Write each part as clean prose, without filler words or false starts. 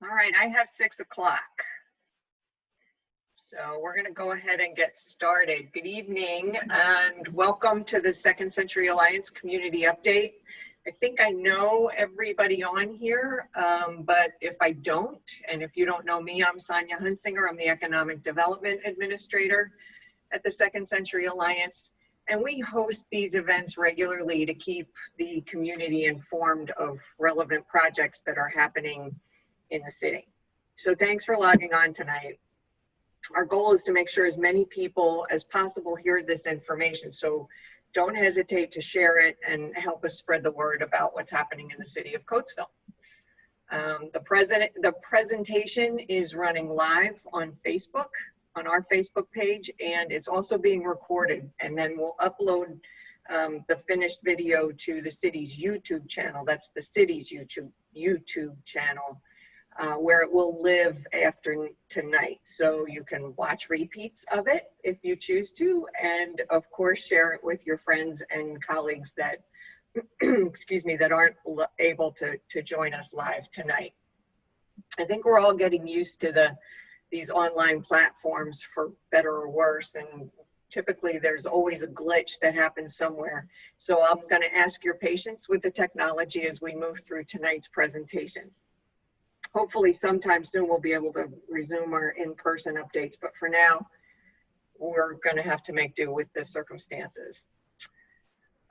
All right, I have 6 o'clock. So we're going to go ahead and get started. Good evening and welcome to the Second Century Alliance Community Update. I think I know everybody on here, but if I don't, and if you don't know me, I'm Sonia Hunsinger. I'm the Economic Development Administrator at the Second Century Alliance. And we host these events regularly to keep the community informed of relevant projects that are happening in the city. So thanks for logging on tonight. Our goal is to make sure as many people as possible hear this information. So don't hesitate to share it and help us spread the word about what's happening in the city of Coatesville. The presentation is running live on Facebook, on our Facebook page, and it's also being recorded. And then we'll upload the finished video to the city's YouTube channel. That's the city's YouTube channel. Where it will live after tonight. So you can watch repeats of it if you choose to, and of course share it with your friends and colleagues that, excuse me, that aren't able to join us live tonight. I think we're all getting used to these online platforms for better or worse, and typically there's always a glitch that happens somewhere. So I'm going to ask your patience with the technology as we move through tonight's presentations. Hopefully sometime soon we'll be able to resume our in-person updates, but for now, we're going to have to make do with the circumstances.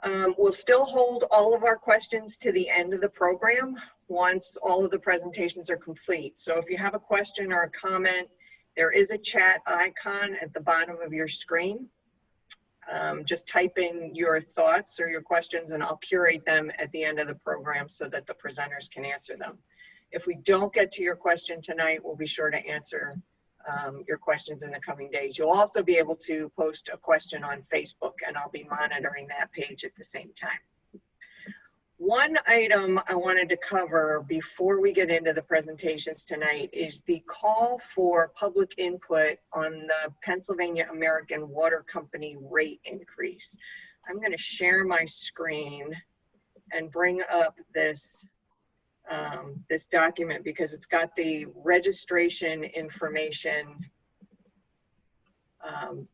We'll still hold all of our questions to the end of the program once all of the presentations are complete. So if you have a question or a comment, there is a chat icon at the bottom of your screen. Just type in your thoughts or your questions and I'll curate them at the end of the program so that the presenters can answer them. If we don't get to your question tonight, we'll be sure to answer your questions in the coming days. You'll also be able to post a question on Facebook and I'll be monitoring that page at the same time. One item I wanted to cover before we get into the presentations tonight is the call for public input on the Pennsylvania American Water Company rate increase. I'm going to share my screen and bring up this document because it's got the registration information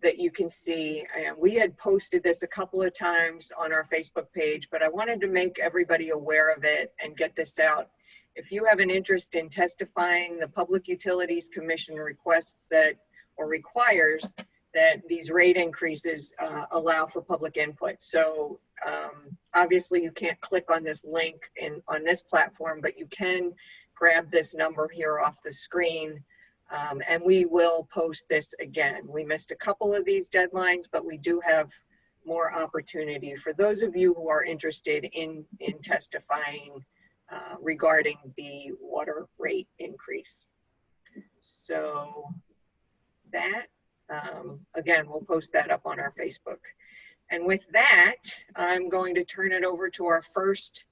that you can see. And we had posted this a couple of times on our Facebook page, but I wanted to make everybody aware of it and get this out. If you have an interest in testifying, the Public Utilities Commission requests that, or requires that these rate increases allow for public input. So obviously you can't click on this link on this platform, but you can grab this number here off the screen and we will post this again. We missed a couple of these deadlines, but we do have more opportunity for those of you who are interested in testifying regarding the water rate increase. So that, again, we'll post that up on our Facebook. And with that, I'm going to turn it over to our first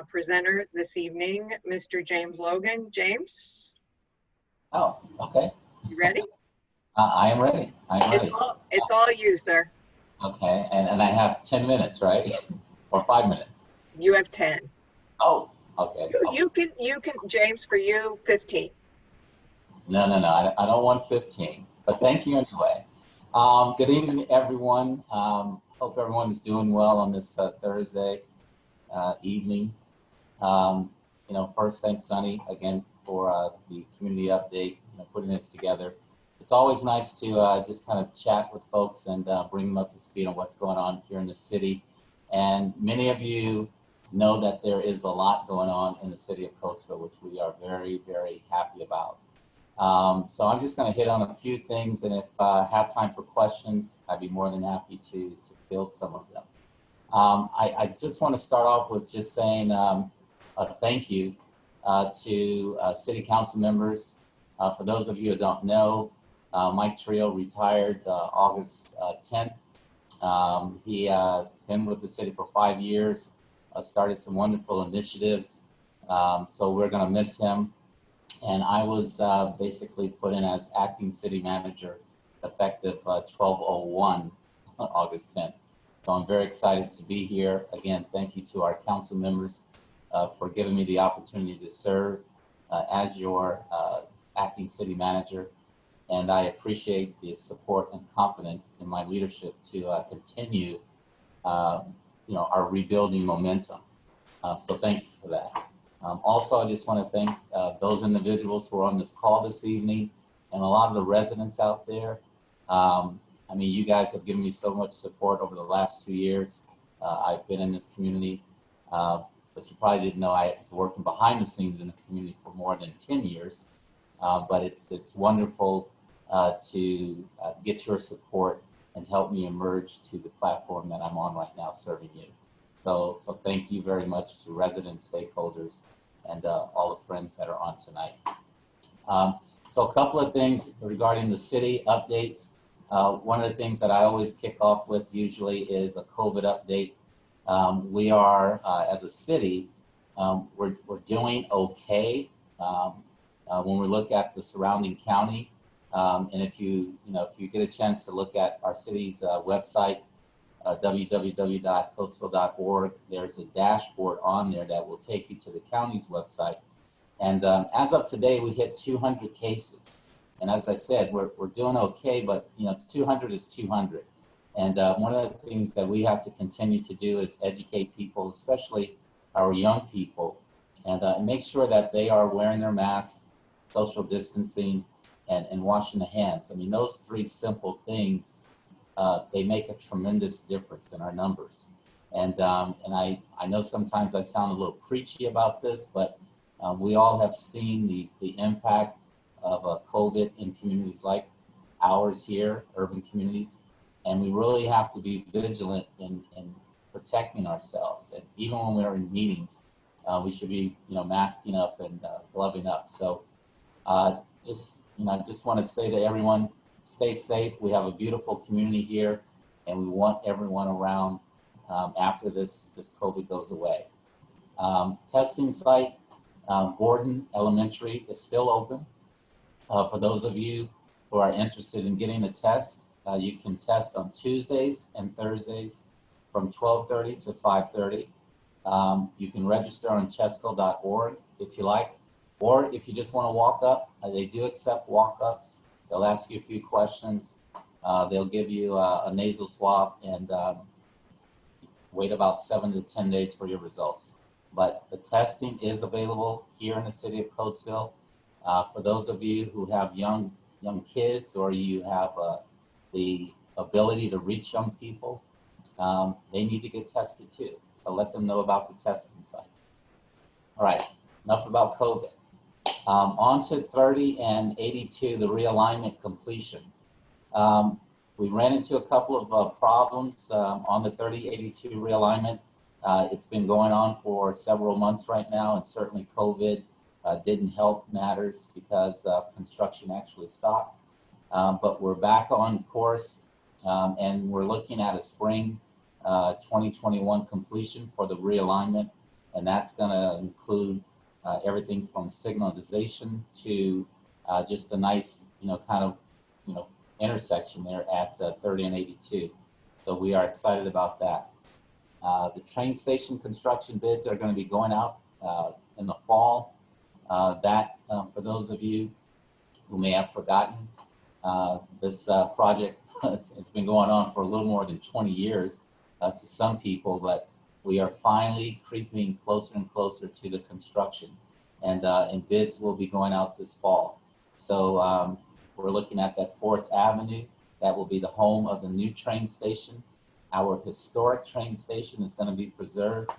presenter this evening, Mr. James Logan. James? Oh, okay. You ready? I am ready. I'm ready. It's all you, sir. Okay, and I have 10 minutes, right? Or 5 minutes? You have 10. Oh, okay. You can, James, for you, 15. No, I don't want 15, but thank you anyway. Good evening, everyone. Hope everyone is doing well on this Thursday evening. First, thanks, Sunny, again, for the community update, putting this together. It's always nice to just kind of chat with folks and bring them up to speed on what's going on here in the city. And many of you know that there is a lot going on in the city of Coatesville, which we are very, very happy about. So I'm just going to hit on a few things, and if I have time for questions, I'd be more than happy to field some of them. I just want to start off with just saying a thank you to city council members. For those of you who don't know, Mike Trio retired August 10th. He been with the city for 5 years, started some wonderful initiatives. So we're going to miss him. And I was basically put in as acting city manager effective 12/01 August 10th. So I'm very excited to be here. Again, thank you to our council members for giving me the opportunity to serve. as your acting city manager. And I appreciate the support and confidence in my leadership to continue, our rebuilding momentum. So thank you for that. Also, I just want to thank those individuals who are on this call this evening and a lot of the residents out there. You guys have given me so much support over the last 2 years. I've been in this community, but you probably didn't know I was working behind the scenes in this community for more than 10 years. But it's wonderful to get your support and help me emerge to the platform that I'm on right now serving you. So thank you very much to residents, stakeholders, and all the friends that are on tonight. So a couple of things regarding the city updates. One of the things that I always kick off with usually is a COVID update. We are, as a city, we're doing okay when we look at the surrounding county. And if you get a chance to look at our city's website, www.coatesville.org, there's a dashboard on there that will take you to the county's website. And as of today, we hit 200 cases. And as I said, we're doing okay, but 200 is 200. And one of the things that we have to continue to do is educate people, especially our young people, and make sure that they are wearing their masks, social distancing, and washing the hands. Those three simple things, they make a tremendous difference in our numbers. And I know sometimes I sound a little preachy about this, but we all have seen the impact of COVID in communities like ours here, urban communities, and we really have to be vigilant in protecting ourselves. And even when we're in meetings, we should be masking up and gloving up. So I just want to say to everyone, stay safe. We have a beautiful community here, and we want everyone around after this COVID goes away. Testing site, Gordon Elementary is still open. For those of you who are interested in getting a test, you can test on Tuesdays and Thursdays from 12:30 to 5:30. You can register on chesco.org if you like, or if you just want to walk up, they do accept walk-ups. They'll ask you a few questions. They'll give you a nasal swab and wait about 7 to 10 days for your results. But the testing is available here in the city of Coatesville. For those of you who have young kids, or you have the ability to reach young people, they need to get tested too. So let them know about the testing site. All right, enough about COVID. On to 30 and 82, the realignment completion. We ran into a couple of problems on the 3082 realignment. It's been going on for several months right now, and certainly COVID didn't help matters because construction actually stopped. But we're back on course, and we're looking at a spring 2021 completion for the realignment, and that's going to include everything from signalization to just a nice, intersection there at 30 and 82. So we are excited about that. The train station construction bids are going to be going out in the fall. For those of you who may have forgotten, this project has been going on for a little more than 20 years to some people, but we are finally creeping closer and closer to the construction, and bids will be going out this fall. So we're looking at that 4th Avenue. That will be the home of the new train station. Our historic train station is going to be preserved.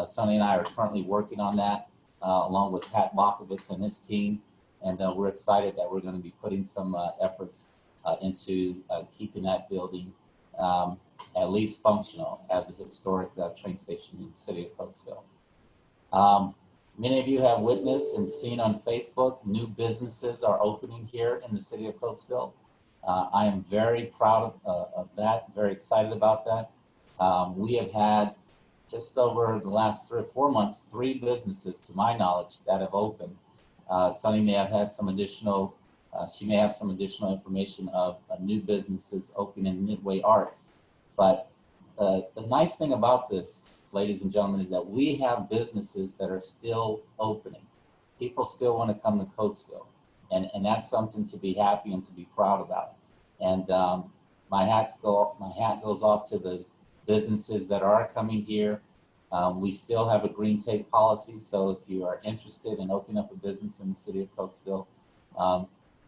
Sonny and I are currently working on that, along with Pat Bakovitz and his team. And we're excited that we're going to be putting some efforts into keeping that building at least functional as a historic train station in the city of Coatesville. Many of you have witnessed and seen on Facebook, new businesses are opening here in the city of Coatesville. I am very proud of that, very excited about that. We have had, just over the last 3 or 4 months, 3 businesses, to my knowledge, that have opened. Sonny may have had some additional, she may have some additional information of new businesses opening in Midway Arts. But the nice thing about this, ladies and gentlemen, is that we have businesses that are still opening. people still want to come to Coatesville. And that's something to be happy and to be proud about. And my hat goes off to the businesses that are coming here. We still have a green tape policy, so if you are interested in opening up a business in the city of Coatesville,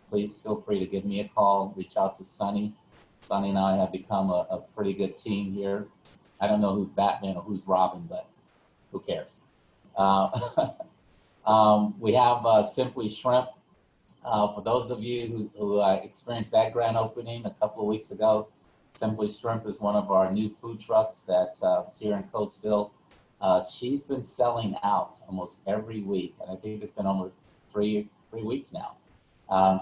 please feel free to give me a call, reach out to Sonny. Sonny and I have become a pretty good team here. I don't know who's Batman or who's Robin, but who cares? We have Simply Shrimp. For those of you who experienced that grand opening a couple of weeks ago, Simply Shrimp is one of our new food trucks that's here in Coatesville. She's been selling out almost every week, and I think it's been almost three weeks now.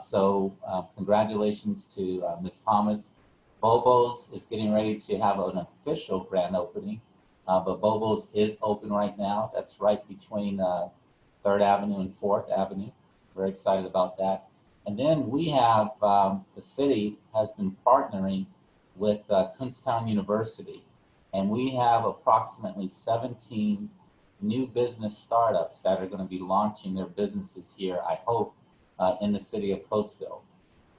So congratulations to Ms. Thomas. Bobo's is getting ready to have an official grand opening, but Bobo's is open right now. That's right between 3rd Avenue and 4th Avenue. Very excited about that. And then we have, the city has been partnering with Kutztown University, and we have approximately 17 new business startups that are going to be launching their businesses here, I hope, in the city of Coatesville.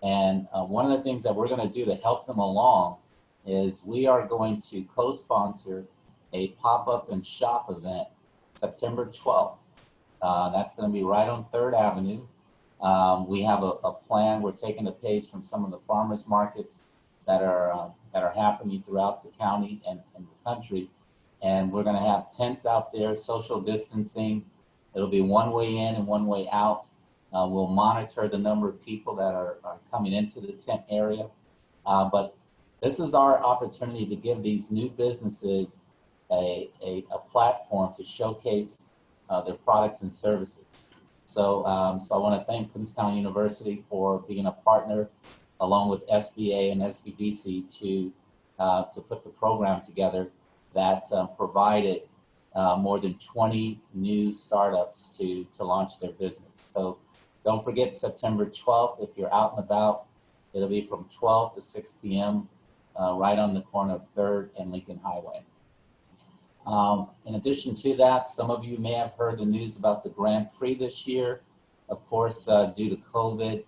And one of the things that we're going to do to help them along is we are going to co-sponsor a pop-up and shop event September 12th. That's going to be right on 3rd Avenue. We have a plan. We're taking a page from some of the farmers markets that are happening throughout the county and the country. And we're going to have tents out there, social distancing. It'll be one way in and one way out. We'll monitor the number of people that are coming into the tent area. But this is our opportunity to give these new businesses a platform to showcase their products and services. So I want to thank Kutztown University for being a partner along with SBA and SBDC to put the program together that provided more than 20 new startups to launch their business. So don't forget September 12th, if you're out and about, it'll be from 12 to 6 p.m. Right on the corner of 3rd and Lincoln Highway. In addition to that, some of you may have heard the news about the Grand Prix this year. Of course, due to COVID,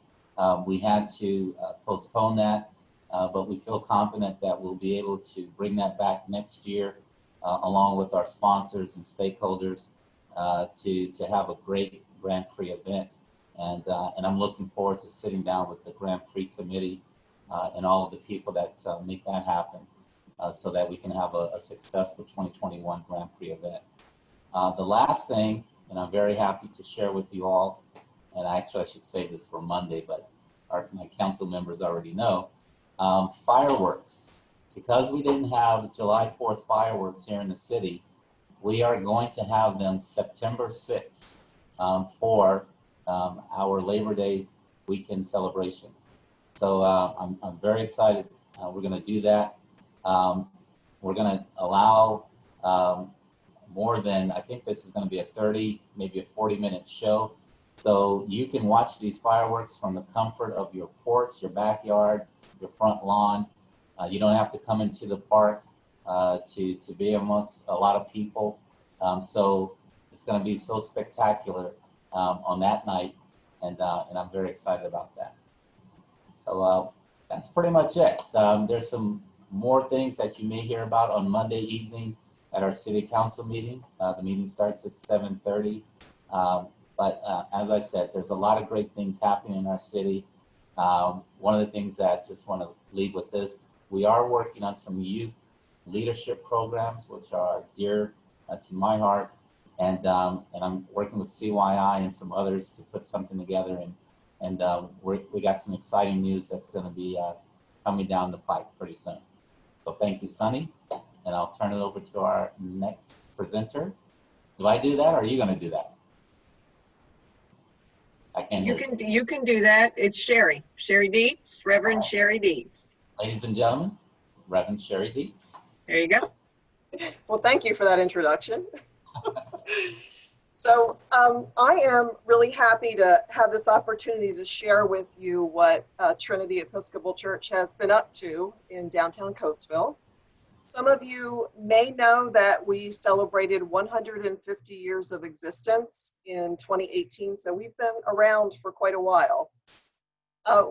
we had to postpone that, but we feel confident that we'll be able to bring that back next year, along with our sponsors and stakeholders, to have a great Grand Prix event. And I'm looking forward to sitting down with the Grand Prix committee and all of the people that make that happen. So that we can have a successful 2021 Grand Prix event. The last thing, and I'm very happy to share with you all, and actually I should save this for Monday, but my council members already know, fireworks. Because we didn't have July 4th fireworks here in the city, we are going to have them September 6th for our Labor Day weekend celebration. So I'm very excited. We're going to do that. We're going to allow more than, I think this is going to be a 30, maybe a 40-minute show. So you can watch these fireworks from the comfort of your porch, your backyard, your front lawn. You don't have to come into the park to be amongst a lot of people. So it's going to be so spectacular on that night, and I'm very excited about that. So that's pretty much it. There's some more things that you may hear about on Monday evening at our city council meeting. The meeting starts at 7:30. But as I said, there's a lot of great things happening in our city. One of the things that I just want to leave with this, we are working on some youth leadership programs, which are dear to my heart. And I'm working with CYI and some others to put something together. And we got some exciting news that's going to be coming down the pipe pretty soon. So thank you, Sonny. And I'll turn it over to our next presenter. Do I do that, or are you going to do that? I can't hear you. You can do that. It's Sherry Dietz, Reverend Sherry Dietz. Ladies and gentlemen, Reverend Sherry Dietz. There you go. Well, thank you for that introduction. So I am really happy to have this opportunity to share with you what Trinity Episcopal Church has been up to in downtown Coatesville. Some of you may know that we celebrated 150 years of existence in 2018, so we've been around for quite a while.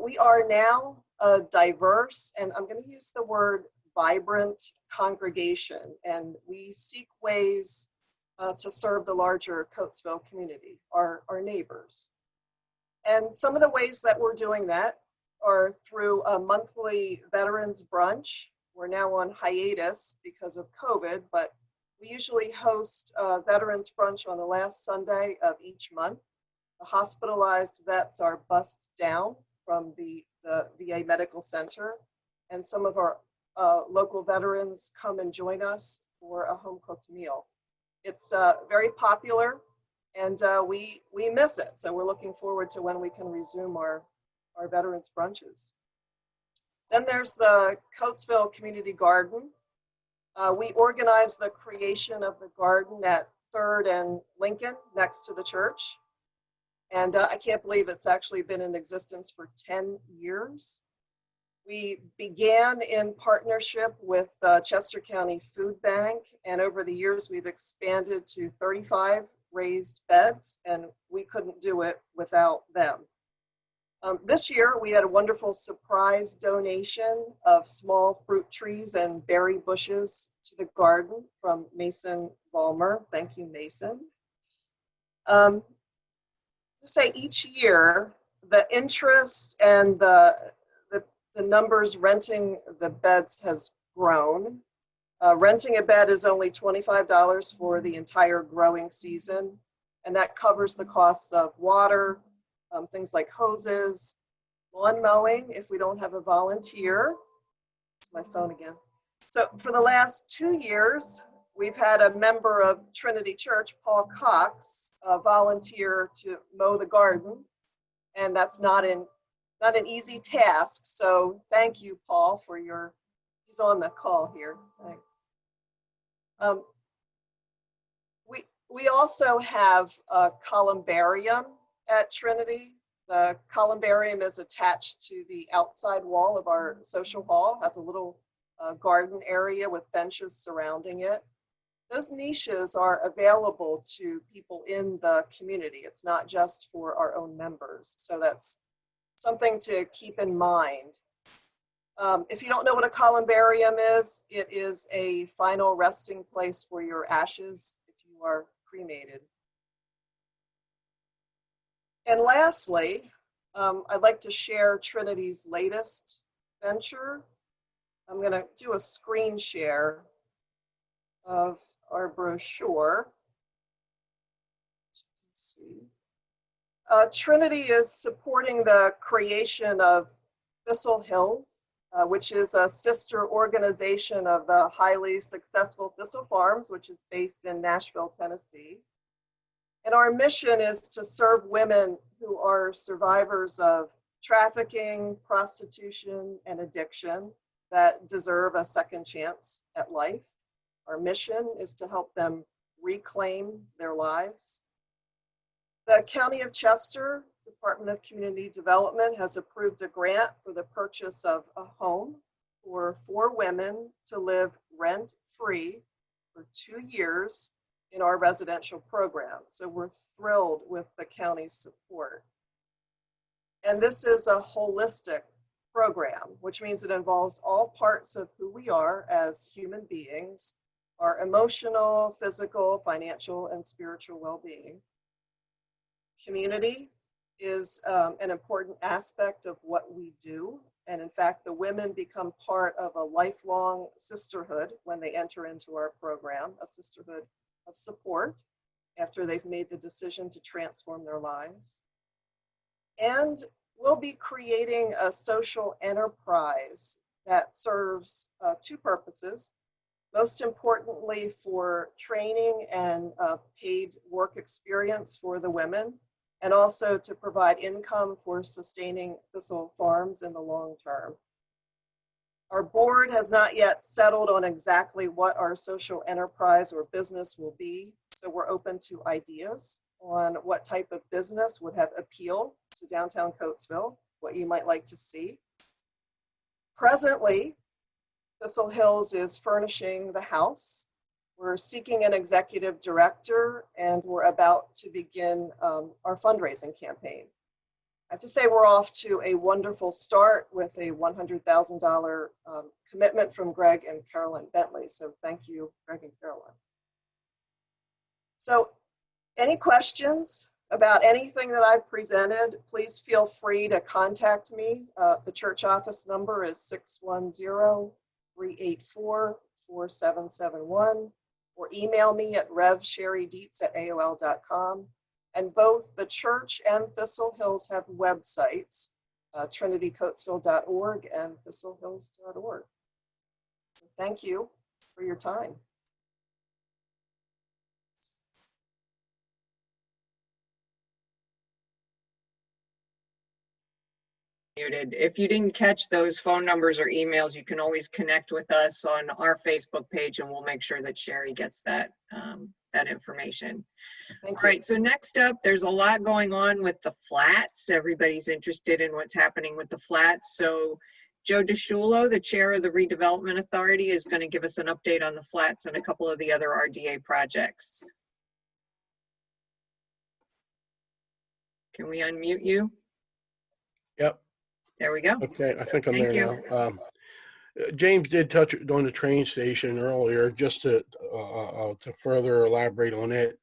We are now a diverse, and I'm going to use the word vibrant congregation, and we seek ways to serve the larger Coatesville community, our neighbors. And some of the ways that we're doing that are through a monthly veterans brunch. We're now on hiatus because of COVID, but we usually host veterans brunch on the last Sunday of each month. The hospitalized vets are bussed down from the VA Medical Center, and some of our local veterans come and join us for a home-cooked meal. It's very popular, and we miss it, so we're looking forward to when we can resume our veterans brunches. Then there's the Coatesville Community Garden. We organized the creation of the garden at 3rd and Lincoln next to the church. And I can't believe it's actually been in existence for 10 years. We began in partnership with Chester County Food Bank, and over the years we've expanded to 35 raised beds, and we couldn't do it without them. This year we had a wonderful surprise donation of small fruit trees and berry bushes to the garden from Mason Vollmer. Thank you, Mason. To say each year, the interest and the numbers renting the beds has grown. Renting a bed is only $25 for the entire growing season, and that covers the costs of water, things like hoses, lawn mowing if we don't have a volunteer. It's my phone again. So for the last 2 years, we've had a member of Trinity Church, Paul Cox, volunteer to mow the garden, and that's not an easy task. So thank you, Paul, for he's on the call here. Thanks. We also have a columbarium at Trinity. The columbarium is attached to the outside wall of our social hall, has a little garden area with benches surrounding it. Those niches are available to people in the community. It's not just for our own members. So that's something to keep in mind. If you don't know what a columbarium is, it is a final resting place for your ashes if you are cremated. And lastly, I'd like to share Trinity's latest venture. I'm going to do a screen share of our brochure. Let's see. Trinity is supporting the creation of Thistle Hills, which is a sister organization of the highly successful Thistle Farms, which is based in Nashville, Tennessee. And our mission is to serve women who are survivors of trafficking, prostitution, and addiction that deserve a second chance at life. Our mission is to help them reclaim their lives. The County of Chester Department of Community Development has approved a grant for the purchase of a home for 4 women to live rent-free for 2 years in our residential program. So we're thrilled with the county's support. And this is a holistic program, which means it involves all parts of who we are as human beings, our emotional, physical, financial, and spiritual well-being. Community is an important aspect of what we do. And in fact, the women become part of a lifelong sisterhood when they enter into our program, a sisterhood of support after they've made the decision to transform their lives. And we'll be creating a social enterprise that serves 2 purposes. Most importantly, for training and paid work experience for the women, and also to provide income for sustaining Thistle Farms in the long term. Our board has not yet settled on exactly what our social enterprise or business will be, so we're open to ideas on what type of business would have appeal to downtown Coatesville, what you might like to see. Presently, Thistle Hills is furnishing the house. We're seeking an executive director, and we're about to begin our fundraising campaign. I have to say we're off to a wonderful start with a $100,000 commitment from Greg and Carolyn Bentley. So thank you, Greg and Carolyn. So any questions about anything that I've presented, please feel free to contact me. The church office number is 610-384-4771, or email me at revsherrydietz@aol.com. And both the church and Thistle Hills have websites, trinitycoatesville.org and thistlehills.org. So thank you for your time. Muted. If you didn't catch those phone numbers or emails, you can always connect with us on our Facebook page, and we'll make sure that Sherry gets that that information. Thank All you. right, so next up, there's a lot going on with the flats. Everybody's interested in what's happening with the flats. So Joe DeSciullo, the chair of the Redevelopment Authority, is going to give us an update on the flats and a couple of the other RDA projects. Can we unmute you? Yep. There we go. Okay, I think I'm Thank there you. now. James did touch on the train station earlier, just to further elaborate on it.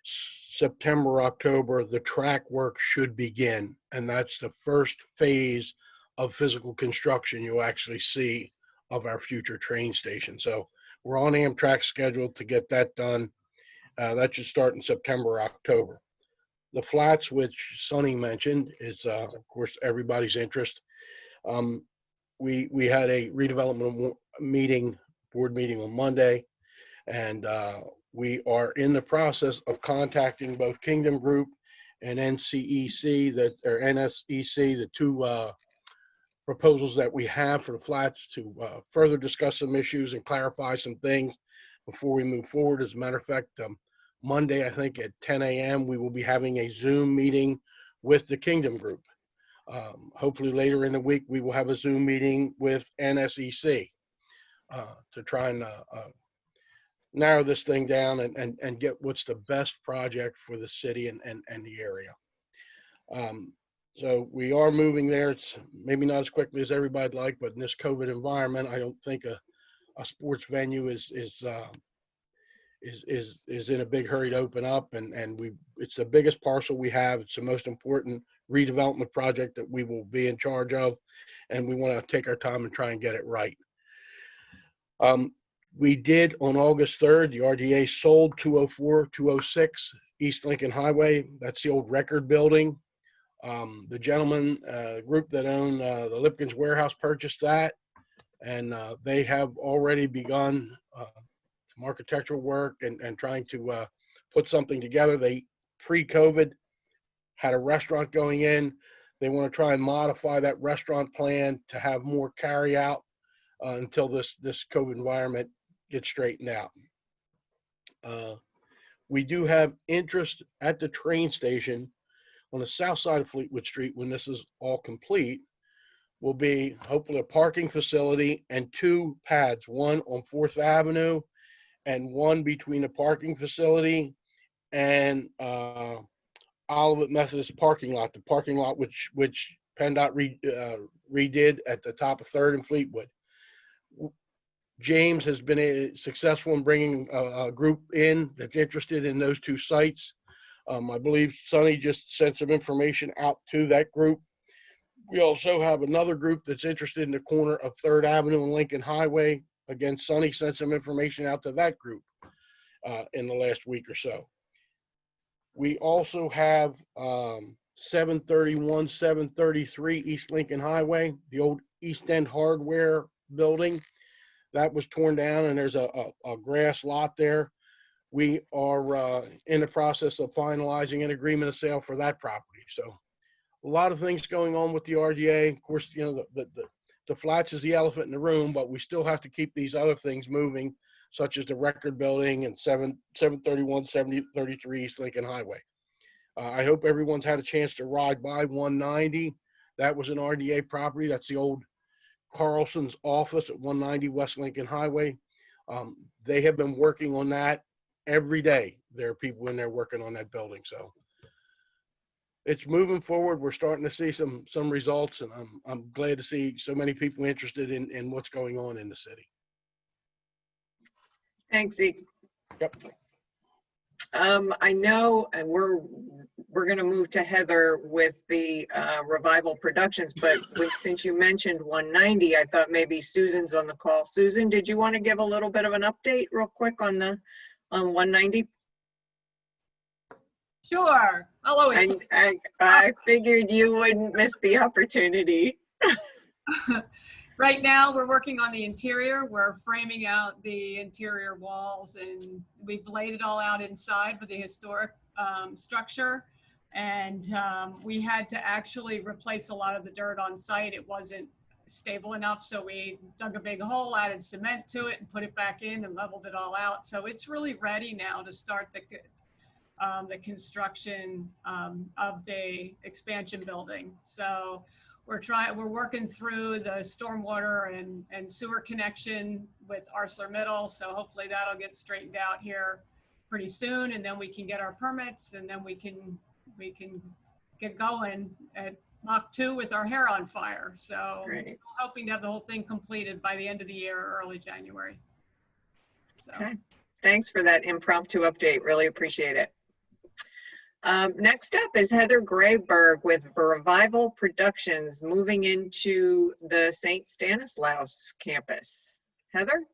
September, October, the track work should begin, and that's the first phase of physical construction you'll actually see of our future train station. So we're on Amtrak schedule to get that done. That should start in September, October. The flats, which Sonny mentioned, is of course everybody's interest. We had a redevelopment board meeting on Monday, and we are in the process of contacting both Kingdom Group and NSEC, the two proposals that we have for the flats, to further discuss some issues and clarify some things before we move forward. As a matter of fact, Monday, I think at 10 a.m., we will be having a Zoom meeting with the Kingdom Group. Hopefully later in the week, we will have a Zoom meeting with NSEC to try and narrow this thing down and get what's the best project for the city and the area. So we are moving there. It's maybe not as quickly as everybody'd like, but in this COVID environment, I don't think a sports venue is in a big hurry to open up, and it's the biggest parcel we have. It's the most important redevelopment project that we will be in charge of, and we want to take our time and try and get it right. We did on August 3rd, the RDA sold 204-206 East Lincoln Highway. That's the old record building. The gentleman group that owned the Lipkins Warehouse purchased that, and they have already begun some architectural work and trying to put something together. They, pre-COVID, had a restaurant going in. They want to try and modify that restaurant plan to have more carry out until this COVID environment gets straightened out. We do have interest at the train station on the south side of Fleetwood Street. When this is all complete, will be hopefully a parking facility and two pads, one on 4th Avenue and one between the parking facility and Olivet Methodist parking lot, the parking lot which PennDOT redid at the top of 3rd and Fleetwood. James has been successful in bringing a group in that's interested in those two sites. I believe Sonny just sent some information out to that group. We also have another group that's interested in the corner of 3rd Avenue and Lincoln Highway. Again, Sonny sent some information out to that group in the last week or so. We also have 731, 733 East Lincoln Highway, the old East End Hardware building. That was torn down, and there's a grass lot there. We are in the process of finalizing an agreement of sale for that property. So a lot of things going on with the RDA. Of course, you know, the flats is the elephant in the room, but we still have to keep these other things moving, such as the record building and 731, 733 East Lincoln Highway. I hope everyone's had a chance to ride by 190. That was an RDA property. That's the old Carlson's office at 190 West Lincoln Highway. They have been working on that every day. There are people in there working on that building. So it's moving forward. We're starting to see some results, and I'm glad to see so many people interested in what's going on in the city. Thanks, Zeke. Yep. I know we're going to move to Heather with the Revival Productions, but since you mentioned 190, I thought maybe Susan's on the call. Susan, did you want to give a little bit of an update real quick on 190? Sure. I'll always. I figured you wouldn't miss the opportunity. Right now, we're working on the interior. We're framing out the interior walls, and we've laid it all out inside for the historic structure. And we had to actually replace a lot of the dirt on site. It wasn't stable enough, so we dug a big hole, added cement to it, and put it back in and leveled it all out. So it's really ready now to start the construction of the expansion building. So we're working through the stormwater and sewer connection with ArcelorMittal. So hopefully that'll get straightened out here pretty soon, and then we can get our permits, and then we can get going at Mach 2 with our hair on fire. So Great. I'm still hoping to have the whole thing completed by the end of the year or early January. So. Okay. Thanks for that impromptu update. Really appreciate it. Next up is Heather Grayberg with Revival Productions, moving into the St. Stanislaus campus. Heather?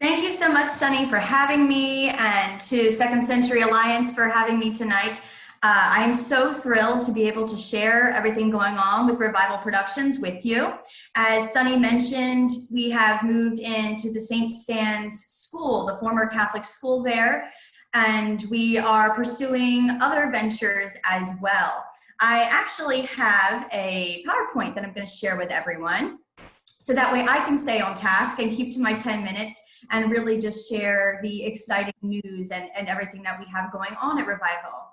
Thank you so much, Sunny, for having me, and to Second Century Alliance for having me tonight. I am so thrilled to be able to share everything going on with Revival Productions with you. As Sunny mentioned, we have moved into the St. Stan's School, the former Catholic school there, and we are pursuing other ventures as well. I actually have a PowerPoint that I'm going to share with everyone, so that way I can stay on task and keep to my 10 minutes and really just share the exciting news and everything that we have going on at Revival.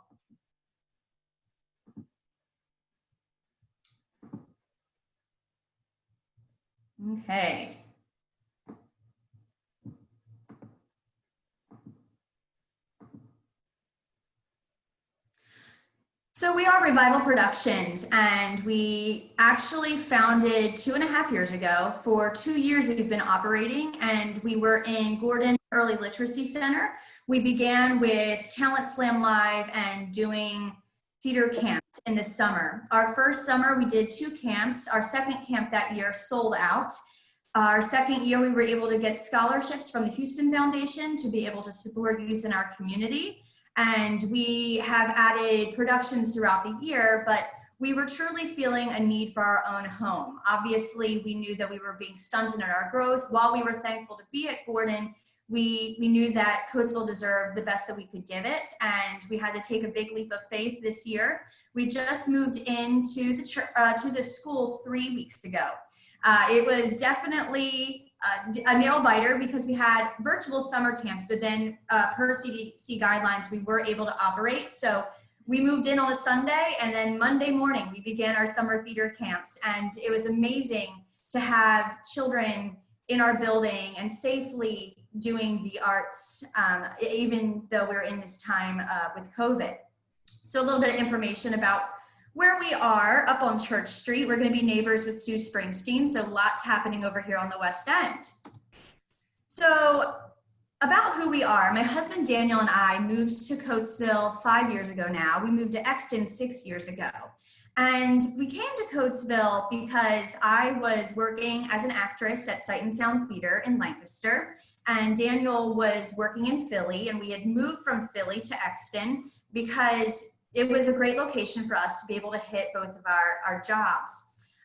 Okay. So we are Revival Productions, and we actually founded 2.5 years ago. For 2 years we've been operating, and we were in Gordon Early Literacy Center. We began with Talent Slam Live and doing theater camps in the summer. Our first summer we did 2 camps. Our second camp that year sold out. Our second year we were able to get scholarships from the Houston Foundation to be able to support youth in our community. And we have added productions throughout the year, but we were truly feeling a need for our own home. Obviously, we knew that we were being stunted in our growth. While we were thankful to be at Gordon, we knew that Coatesville deserved the best that we could give it, and we had to take a big leap of faith this year. We just moved into the school 3 weeks ago. It was definitely a nail biter because we had virtual summer camps, but then per CDC guidelines, we were able to operate. So we moved in on a Sunday, and then Monday morning, we began our summer theater camps. And it was amazing to have children in our building and safely doing the arts, even though we're in this time with COVID. So a little bit of information about where we are up on Church Street. We're going to be neighbors with Sue Springsteen, so lots happening over here on the West End. So about who we are, my husband Daniel and I moved to Coatesville 5 years ago now. We moved to Exton 6 years ago. And we came to Coatesville because I was working as an actress at Sight and Sound Theater in Lancaster, and Daniel was working in Philly, and we had moved from Philly to Exton because it was a great location for us to be able to hit both of our jobs.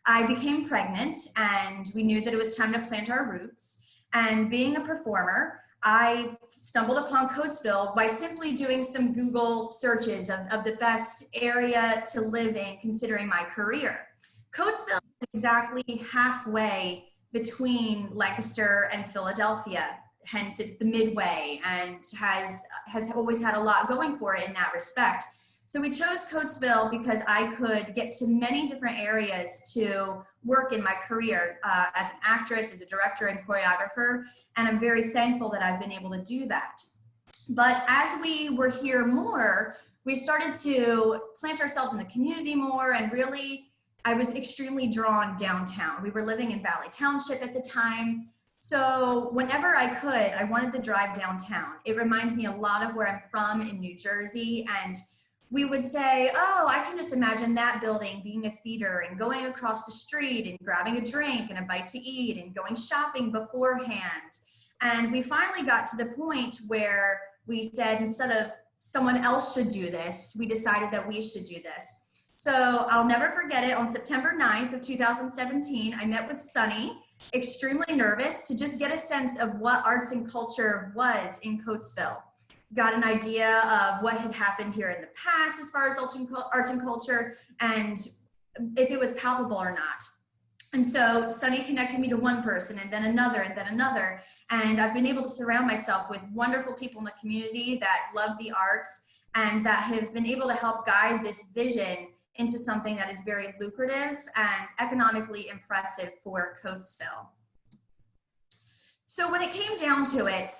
I became pregnant, and we knew that it was time to plant our roots. And being a performer, I stumbled upon Coatesville by simply doing some Google searches of the best area to live in considering my career. Coatesville is exactly halfway between Lancaster and Philadelphia. Hence, it's the midway and has always had a lot going for it in that respect. So we chose Coatesville because I could get to many different areas to work in my career as an actress, as a director and choreographer, and I'm very thankful that I've been able to do that. But as we were here more, we started to plant ourselves in the community more, and really, I was extremely drawn downtown. We were living in Valley Township at the time. So whenever I could, I wanted to drive downtown. It reminds me a lot of where I'm from in New Jersey, and we would say, oh, I can just imagine that building being a theater and going across the street and grabbing a drink and a bite to eat and going shopping beforehand. And we finally got to the point where we said, instead of someone else should do this, we decided that we should do this. So I'll never forget it. On September 9th of 2017, I met with Sunny, extremely nervous to just get a sense of what arts and culture was in Coatesville. Got an idea of what had happened here in the past as far as arts and culture, and if it was palpable or not. And so Sunny connected me to one person, and then another, and then another. And I've been able to surround myself with wonderful people in the community that love the arts and that have been able to help guide this vision into something that is very lucrative and economically impressive for Coatesville. So when it came down to it,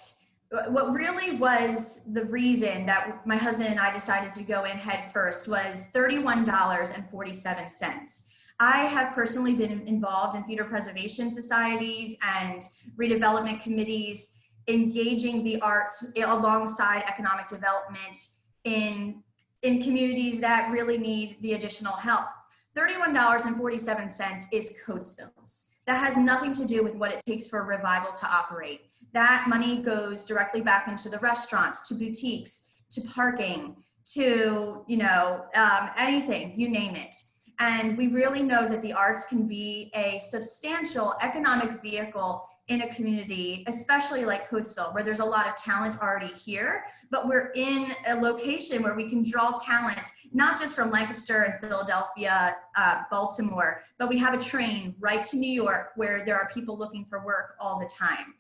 what really was the reason that my husband and I decided to go in head first was $31.47. I have personally been involved in theater preservation societies and redevelopment committees, engaging the arts alongside economic development in communities that really need the additional help. $31.47 is Coatesville's. That has nothing to do with what it takes for a revival to operate. That money goes directly back into the restaurants, to boutiques, to parking, to, anything, you name it. And we really know that the arts can be a substantial economic vehicle in a community, especially like Coatesville, where there's a lot of talent already here, but we're in a location where we can draw talent, not just from Lancaster and Philadelphia, Baltimore, but we have a train right to New York where there are people looking for work all the time.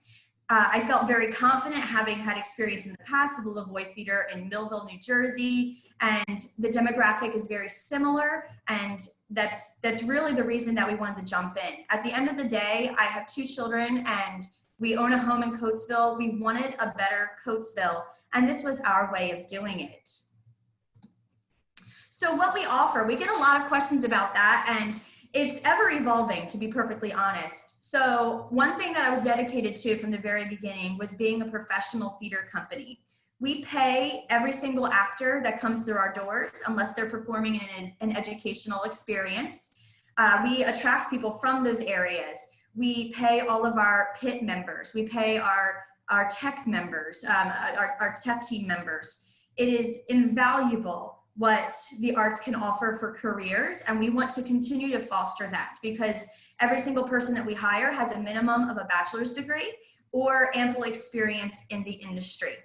I felt very confident, having had experience in the past with the Lavoie Theater in Millville, New Jersey, and the demographic is very similar, and that's really the reason that we wanted to jump in. At the end of the day, I have 2 children, and we own a home in Coatesville. We wanted a better Coatesville, and this was our way of doing it. So what we offer, we get a lot of questions about that, and it's ever evolving, to be perfectly honest. So one thing that I was dedicated to from the very beginning was being a professional theater company. We pay every single actor that comes through our doors, unless they're performing in an educational experience. We attract people from those areas. We pay all of our pit members. We pay our tech members, our tech team members. It is invaluable what the arts can offer for careers, and we want to continue to foster that, because every single person that we hire has a minimum of a bachelor's degree or ample experience in the industry.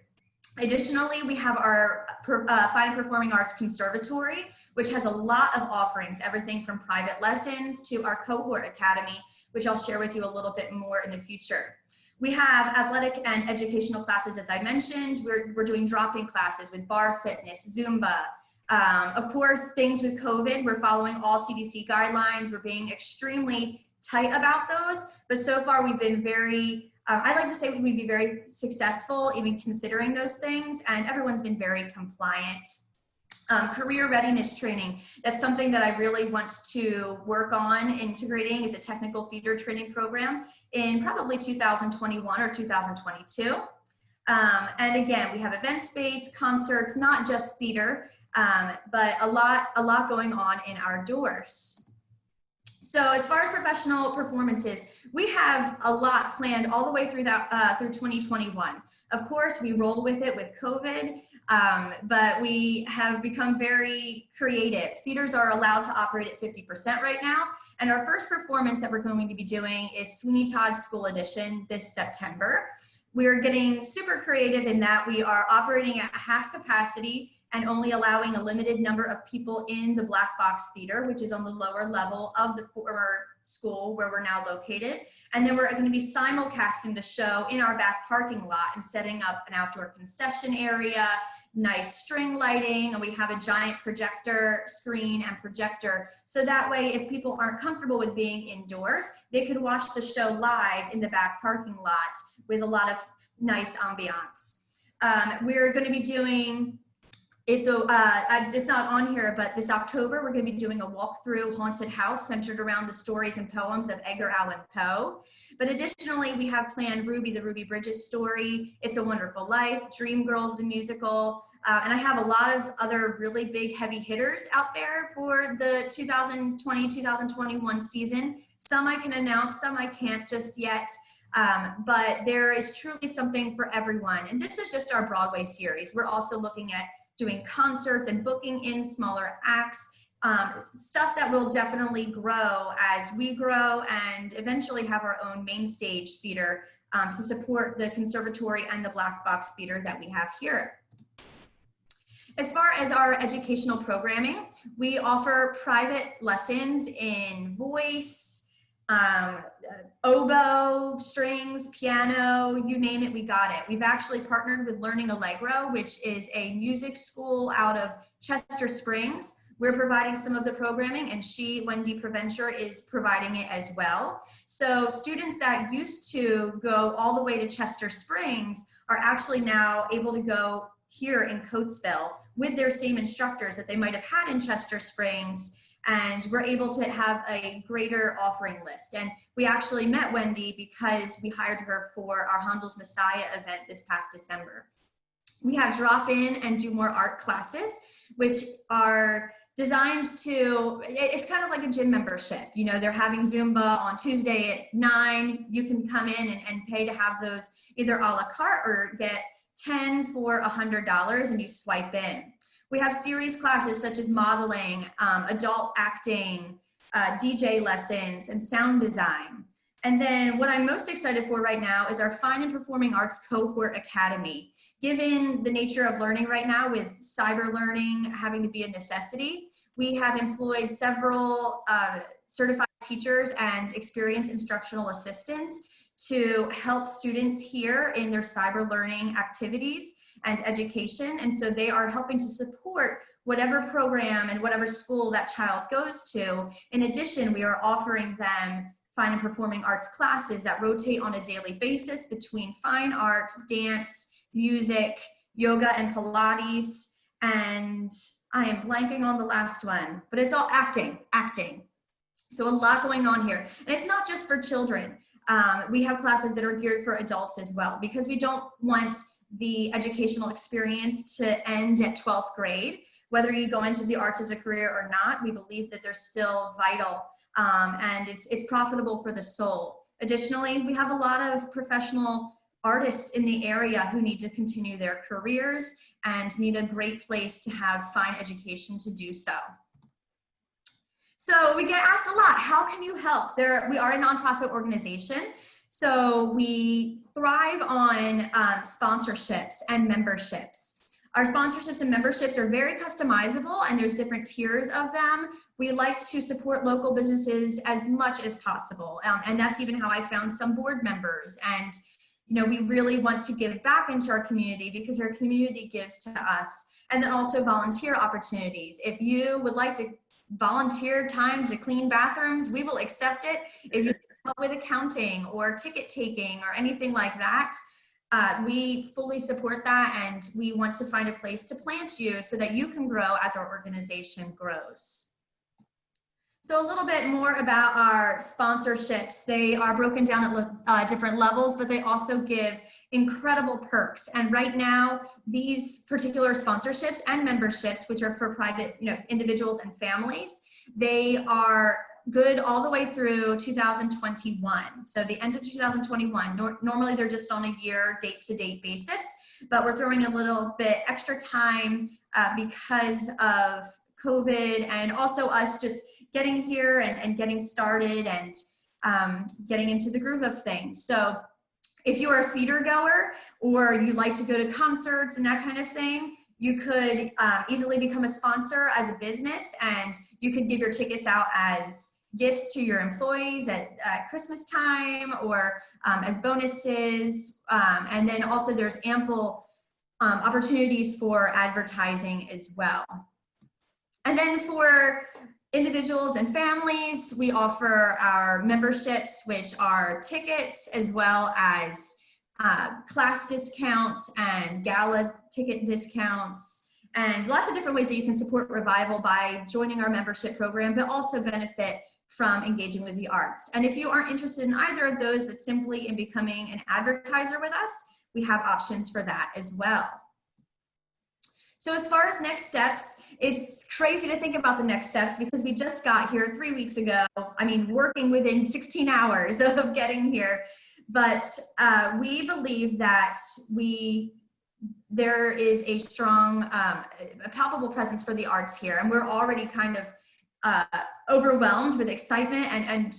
Additionally, we have our Fine and Performing Arts Conservatory, which has a lot of offerings, everything from private lessons to our cohort academy, which I'll share with you a little bit more in the future. We have athletic and educational classes, as I mentioned. We're doing drop-in classes with bar fitness, Zumba. Of course, things with COVID, we're following all CDC guidelines. We're being extremely tight about those, but so far we've been very, I like to say we'd be very successful even considering those things, and everyone's been very compliant. Career readiness training, that's something that I really want to work on integrating as a technical theater training program in probably 2021 or 2022. And again, we have event space, concerts, not just theater, but a lot going on in our doors. So as far as professional performances, we have a lot planned all the way through 2021. Of course, we roll with it with COVID, but we have become very creative. Theaters are allowed to operate at 50% right now, and our first performance that we're going to be doing is Sweeney Todd School Edition this September. We're getting super creative in that we are operating at half capacity and only allowing a limited number of people in the Black Box Theater, which is on the lower level of the former school where we're now located. And then we're going to be simulcasting the show in our back parking lot and setting up an outdoor concession area, nice string lighting, and we have a giant projector screen and projector. So that way, if people aren't comfortable with being indoors, they could watch the show live in the back parking lot with a lot of nice ambiance. We're going to be doing, it's not on here, but this October, we're going to be doing a walkthrough haunted house centered around the stories and poems of Edgar Allan Poe. But additionally, we have planned Ruby, the Ruby Bridges story, It's a Wonderful Life, Dreamgirls, the musical, and I have a lot of other really big heavy hitters out there for the 2020-2021 season. Some I can announce, some I can't just yet. But there is truly something for everyone. And this is just our Broadway series. We're also looking at doing concerts and booking in smaller acts, stuff that will definitely grow as we grow and eventually have our own main stage theater to support the conservatory and the Black Box Theater that we have here. As far as our educational programming, we offer private lessons in voice, oboe, strings, piano, you name it, we got it. We've actually partnered with Learning Allegro, which is a music school out of Chester Springs. We're providing some of the programming, and Wendy Provencher, is providing it as well. So students that used to go all the way to Chester Springs are actually now able to go here in Coatesville with their same instructors that they might have had in Chester Springs, and we're able to have a greater offering list. And we actually met Wendy because we hired her for our Handel's Messiah event this past December. We have drop in and do more art classes, which are designed to, it's kind of like a gym membership. You know, they're having Zumba on Tuesday at 9. You can come in and pay to have those either a la carte or get 10 for $100 and you swipe in. We have series classes such as modeling, adult acting, DJ lessons, and sound design. And then what I'm most excited for right now is our Fine and Performing Arts Cohort Academy. Given the nature of learning right now with cyber learning having to be a necessity, we have employed several certified teachers and experienced instructional assistants to help students here in their cyber learning activities and education. And so they are helping to support whatever program and whatever school that child goes to. In addition, we are offering them fine and performing arts classes that rotate on a daily basis between fine art, dance, music, yoga, and Pilates. And I am blanking on the last one, but it's all acting. So a lot going on here. And it's not just for children. We have classes that are geared for adults as well, because we don't want the educational experience to end at 12th grade. Whether you go into the arts as a career or not, we believe that they're still vital, and it's profitable for the soul. Additionally, we have a lot of professional artists in the area who need to continue their careers and need a great place to have fine education to do so. So we get asked a lot, how can you help? We are a nonprofit organization, so we thrive on sponsorships and memberships. Our sponsorships and memberships are very customizable, and there's different tiers of them. We like to support local businesses as much as possible, and that's even how I found some board members. And you know, we really want to give back into our community because our community gives to us. And then also volunteer opportunities. If you would like to volunteer time to clean bathrooms, we will accept it. If you help with accounting or ticket taking or anything like that, we fully support that, and we want to find a place to plant you so that you can grow as our organization grows. So a little bit more about our sponsorships. They are broken down at different levels, but they also give incredible perks. And right now, these particular sponsorships and memberships, which are for private, individuals and families, they are good all the way through 2021. So the end of 2021, normally they're just on a year date-to-date basis, but we're throwing a little bit extra time because of COVID, and also us just getting here and getting started and getting into the groove of things. So if you're a theater goer or you like to go to concerts and that kind of thing, you could easily become a sponsor as a business, and you could give your tickets out as gifts to your employees at Christmas time or as bonuses. And then also there's ample opportunities for advertising as well. And then for individuals and families, we offer our memberships, which are tickets as well as class discounts and gala ticket discounts, and lots of different ways that you can support Revival by joining our membership program, but also benefit from engaging with the arts. And if you aren't interested in either of those, but simply in becoming an advertiser with us, we have options for that as well. So as far as next steps, it's crazy to think about the next steps because we just got here 3 weeks ago. I mean, working within 16 hours of getting here. But we believe that there is a strong, a palpable presence for the arts here. And we're already kind of overwhelmed with excitement and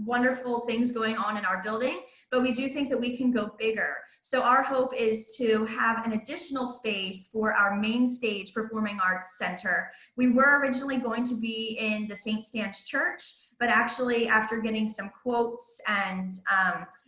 wonderful things going on in our building, but we do think that we can go bigger. So our hope is to have an additional space for our main stage performing arts center. We were originally going to be in the St. Stan's Church, but actually after getting some quotes and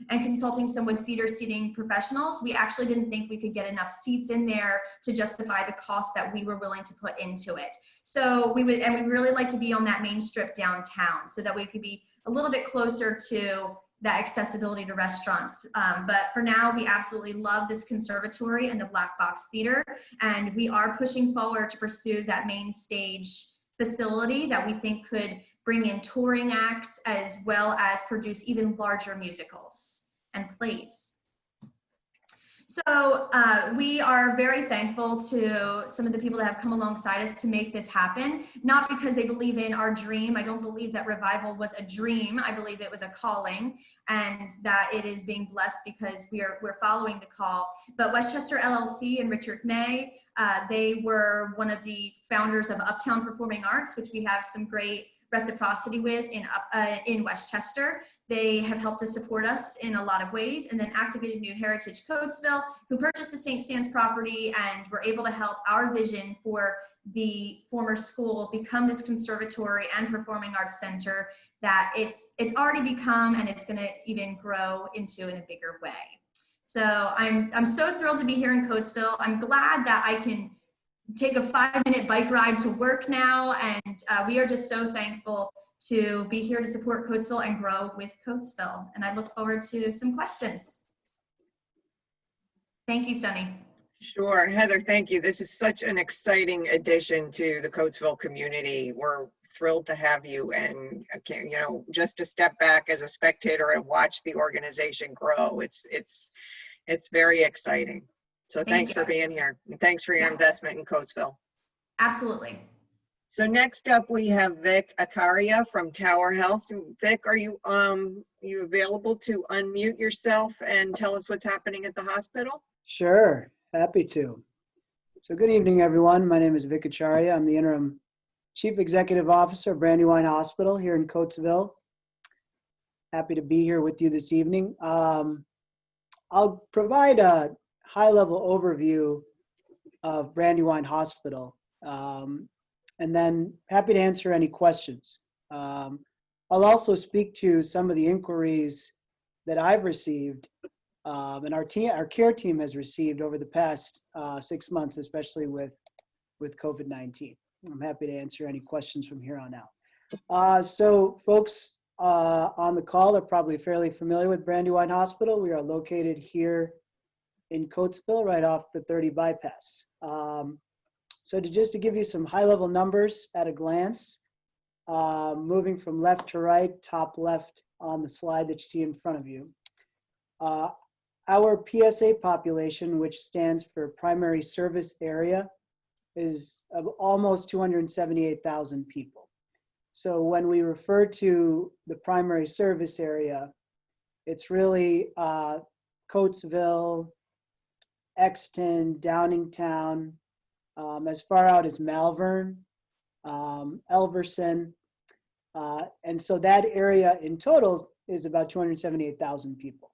consulting some with theater seating professionals, we actually didn't think we could get enough seats in there to justify the cost that we were willing to put into it. So we'd really like to be on that main strip downtown so that we could be a little bit closer to that accessibility to restaurants. But for now, we absolutely love this conservatory and the Black Box Theater, and we are pushing forward to pursue that main stage facility that we think could bring in touring acts as well as produce even larger musicals and plays. So we are very thankful to some of the people that have come alongside us to make this happen, not because they believe in our dream. I don't believe that Revival was a dream. I believe it was a calling, and that it is being blessed because we're following the call. But Westchester LLC and Richard May, they were one of the founders of Uptown Performing Arts, which we have some great reciprocity with in Westchester. They have helped to support us in a lot of ways. And then Activated New Heritage Coatesville, who purchased the St. Stan's property and were able to help our vision for the former school become this conservatory and performing arts center that it's already become, and it's gonna even grow into in a bigger way. So I'm so thrilled to be here in Coatesville. I'm glad that I can take a 5-minute bike ride to work now, and we are just so thankful to be here to support Coatesville and grow with Coatesville. And I look forward to some questions. Thank you, Sunny. Sure, Heather, thank you. This is such an exciting addition to the Coatesville community. We're thrilled to have you, and you know, just to step back as a spectator and watch the organization grow, it's very exciting. So thanks for being here, and thanks for your investment in Coatesville. Absolutely. So next up, we have Vic Accaria from Tower Health. Vic, are you available to unmute yourself and tell us what's happening at the hospital? Sure, happy to. So good evening, everyone. My name is Vic Accaria. I'm the interim Chief Executive Officer of Brandywine Hospital here in Coatesville. Happy to be here with you this evening. I'll provide a high-level overview of Brandywine Hospital. And then happy to answer any questions. I'll also speak to some of the inquiries that I've received and our care team has received over the past 6 months, especially with COVID-19. I'm happy to answer any questions from here on out. So folks on the call are probably fairly familiar with Brandywine Hospital. We are located here in Coatesville, right off the 30 bypass. So just to give you some high-level numbers at a glance, moving from left to right, top left on the slide that you see in front of you. Our PSA population, which stands for Primary Service Area, is of almost 278,000 people. So when we refer to the primary service area, it's really Coatesville, Exton, Downingtown, as far out as Malvern, Elverson. And so that area in total is about 278,000 people.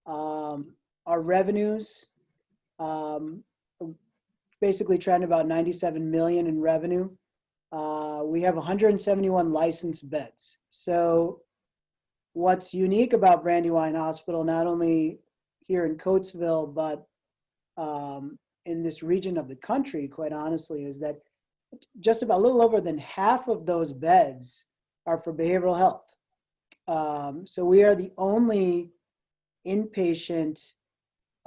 Our revenues, basically trending about 97 million in revenue. We have 171 licensed beds. So what's unique about Brandywine Hospital, not only here in Coatesville, but in this region of the country, quite honestly, is that just about a little over than half of those beds are for behavioral health. So we are the only inpatient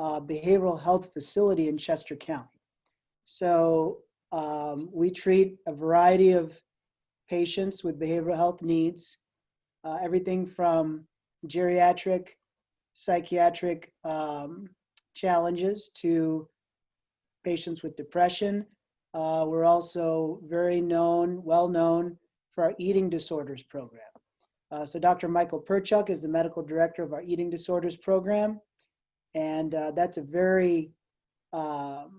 behavioral health facility in Chester County. So we treat a variety of patients with behavioral health needs, everything from geriatric, psychiatric challenges to patients with depression. We're also well known for our eating disorders program. So Dr. Michael Perchuk is the medical director of our eating disorders program. And that's a very kind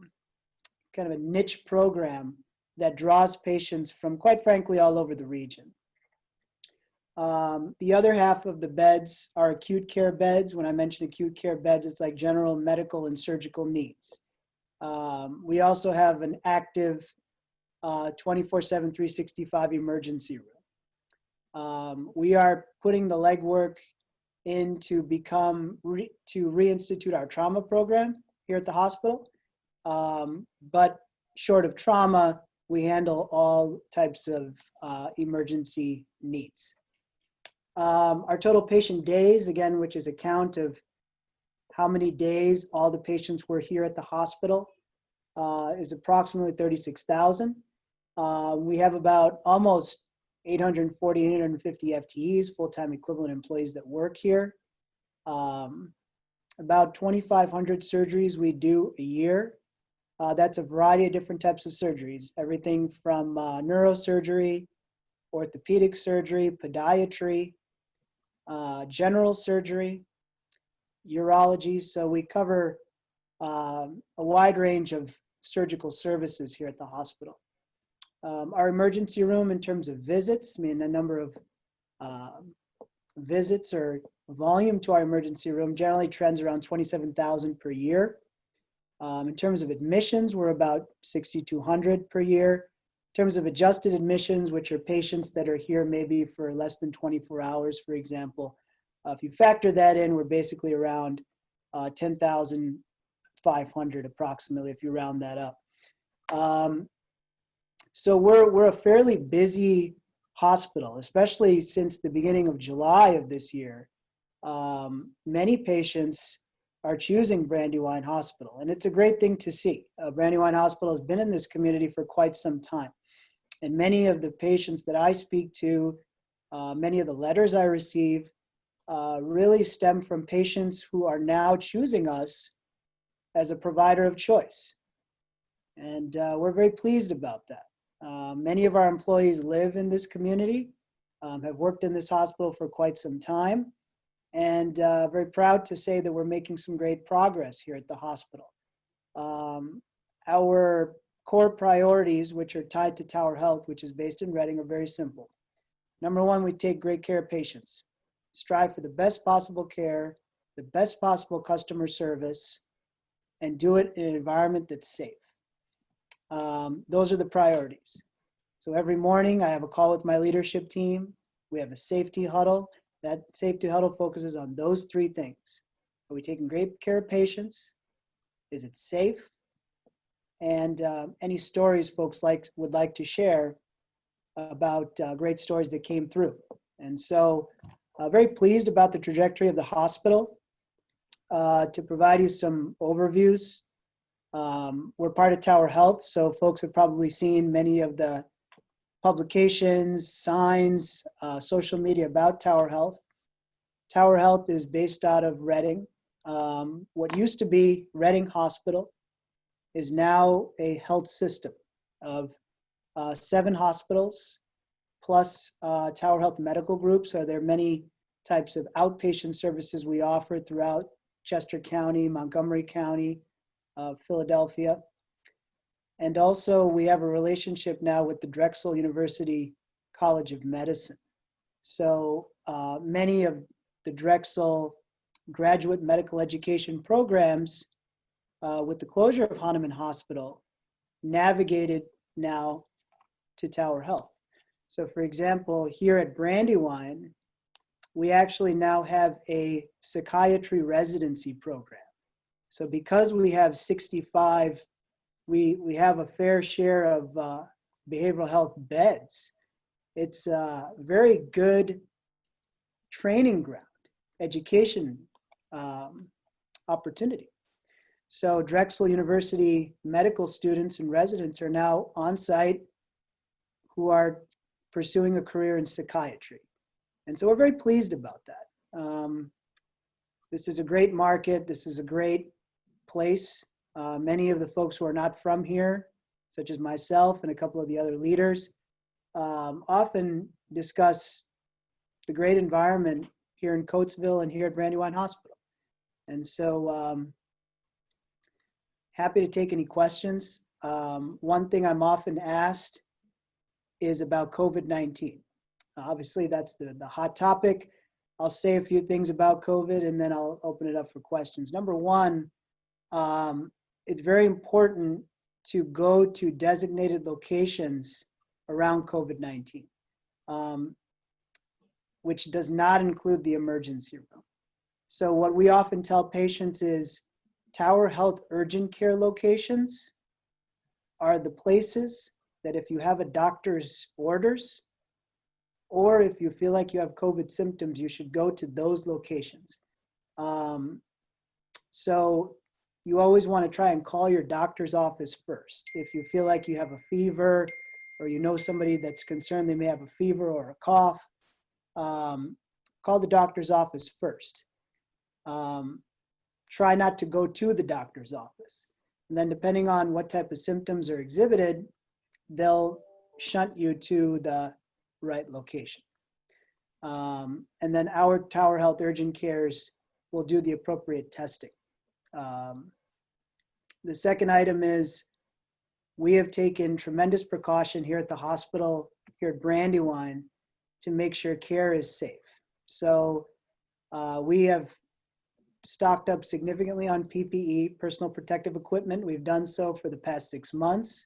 of a niche program that draws patients from, quite frankly, all over the region. The other half of the beds are acute care beds. When I mention acute care beds, it's like general medical and surgical needs. We also have an active 24/7, 365 emergency room. We are putting the legwork in to reinstitute our trauma program here at the hospital. But short of trauma, we handle all types of emergency needs. Our total patient days, again, which is a count of how many days all the patients were here at the hospital, is approximately 36,000. We have about almost 840, 850 FTEs, full-time equivalent employees that work here. About 2,500 surgeries we do a year. That's a variety of different types of surgeries, everything from neurosurgery, orthopedic surgery, podiatry, general surgery, urology. So we cover a wide range of surgical services here at the hospital. Our emergency room, in terms of visits, I mean, the number of visits or volume to our emergency room generally trends around 27,000 per year. In terms of admissions, we're about 6,200 per year. In terms of adjusted admissions, which are patients that are here maybe for less than 24 hours, for example, if you factor that in, we're basically around 10,500 approximately, if you round that up. So we're a fairly busy hospital, especially since the beginning of July of this year. Many patients are choosing Brandywine Hospital, and it's a great thing to see. Brandywine Hospital has been in this community for quite some time, and many of the patients that I speak to, many of the letters I receive, really stem from patients who are now choosing us as a provider of choice, and we're very pleased about that. Many of our employees live in this community, have worked in this hospital for quite some time, and very proud to say that we're making some great progress here at the hospital. Our core priorities, which are tied to Tower Health, which is based in Reading, are very simple. Number one, we take great care of patients, strive for the best possible care, the best possible customer service, and do it in an environment that's safe. Those are the priorities. So every morning I have a call with my leadership team. We have a safety huddle. That safety huddle focuses on those three things. Are we taking great care of patients? Is it safe? And any stories folks would like to share about great stories that came through. And so very pleased about the trajectory of the hospital. To provide you some overviews, we're part of Tower Health, so folks have probably seen many of the publications, signs, social media about Tower Health. Tower Health is based out of Reading. What used to be Reading Hospital is now a health system of 7 hospitals plus Tower Health Medical Group. So there are many types of outpatient services we offer throughout Chester County, Montgomery County, Philadelphia. And also we have a relationship now with the Drexel University College of Medicine. So many of the Drexel graduate medical education programs with the closure of Hahnemann Hospital navigated now to Tower Health. So for example, here at Brandywine, we actually now have a psychiatry residency program. So because we have 65 we have a fair share of behavioral health beds. It's a very good training ground, education opportunity. So Drexel University medical students and residents are now on site who are pursuing a career in psychiatry. And so we're very pleased about that. This is a great market. This is a great place. Many of the folks who are not from here, such as myself and a couple of the other leaders, often discuss the great environment here in Coatesville and here at Brandywine Hospital. And so happy to take any questions. One thing I'm often asked is about COVID-19. Obviously, that's the hot topic. I'll say a few things about COVID and then I'll open it up for questions. Number one, it's very important to go to designated locations around COVID-19, which does not include the emergency room. So what we often tell patients is Tower Health urgent care locations are the places that if you have a doctor's orders, or if you feel like you have COVID symptoms, you should go to those locations. So you always want to try and call your doctor's office first. If you feel like you have a fever, or you know somebody that's concerned they may have a fever or a cough, call the doctor's office first. Try not to go to the doctor's office. And then depending on what type of symptoms are exhibited, they'll shunt you to the right location. And then our Tower Health urgent cares will do the appropriate testing. The second item is we have taken tremendous precaution here at the hospital, here at Brandywine, to make sure care is safe. So we have stocked up significantly on PPE, personal protective equipment. We've done so for the past 6 months.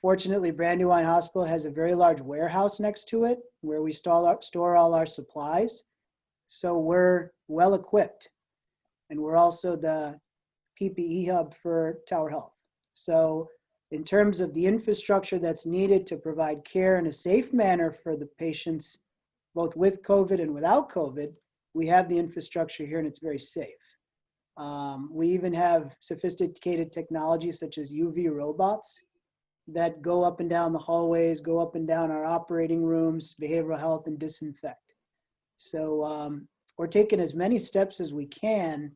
Fortunately, Brandywine Hospital has a very large warehouse next to it where we store all our supplies. So we're well equipped. And we're also the PPE hub for Tower Health. So in terms of the infrastructure that's needed to provide care in a safe manner for the patients, both with COVID and without COVID, we have the infrastructure here and it's very safe. We even have sophisticated technology such as UV robots that go up and down the hallways, go up and down our operating rooms, behavioral health, and disinfect. So we're taking as many steps as we can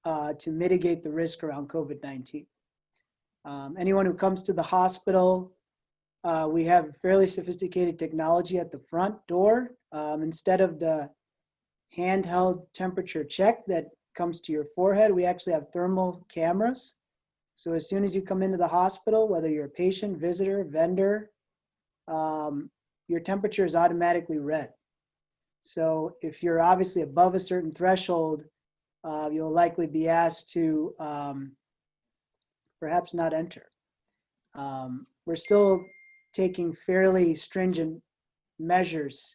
to mitigate the risk around COVID-19. Anyone who comes to the hospital, we have fairly sophisticated technology at the front door. Instead of the handheld temperature check that comes to your forehead, we actually have thermal cameras. So as soon as you come into the hospital, whether you're a patient, visitor, vendor, your temperature is automatically read. So if you're obviously above a certain threshold, you'll likely be asked to perhaps not enter. We're still taking fairly stringent measures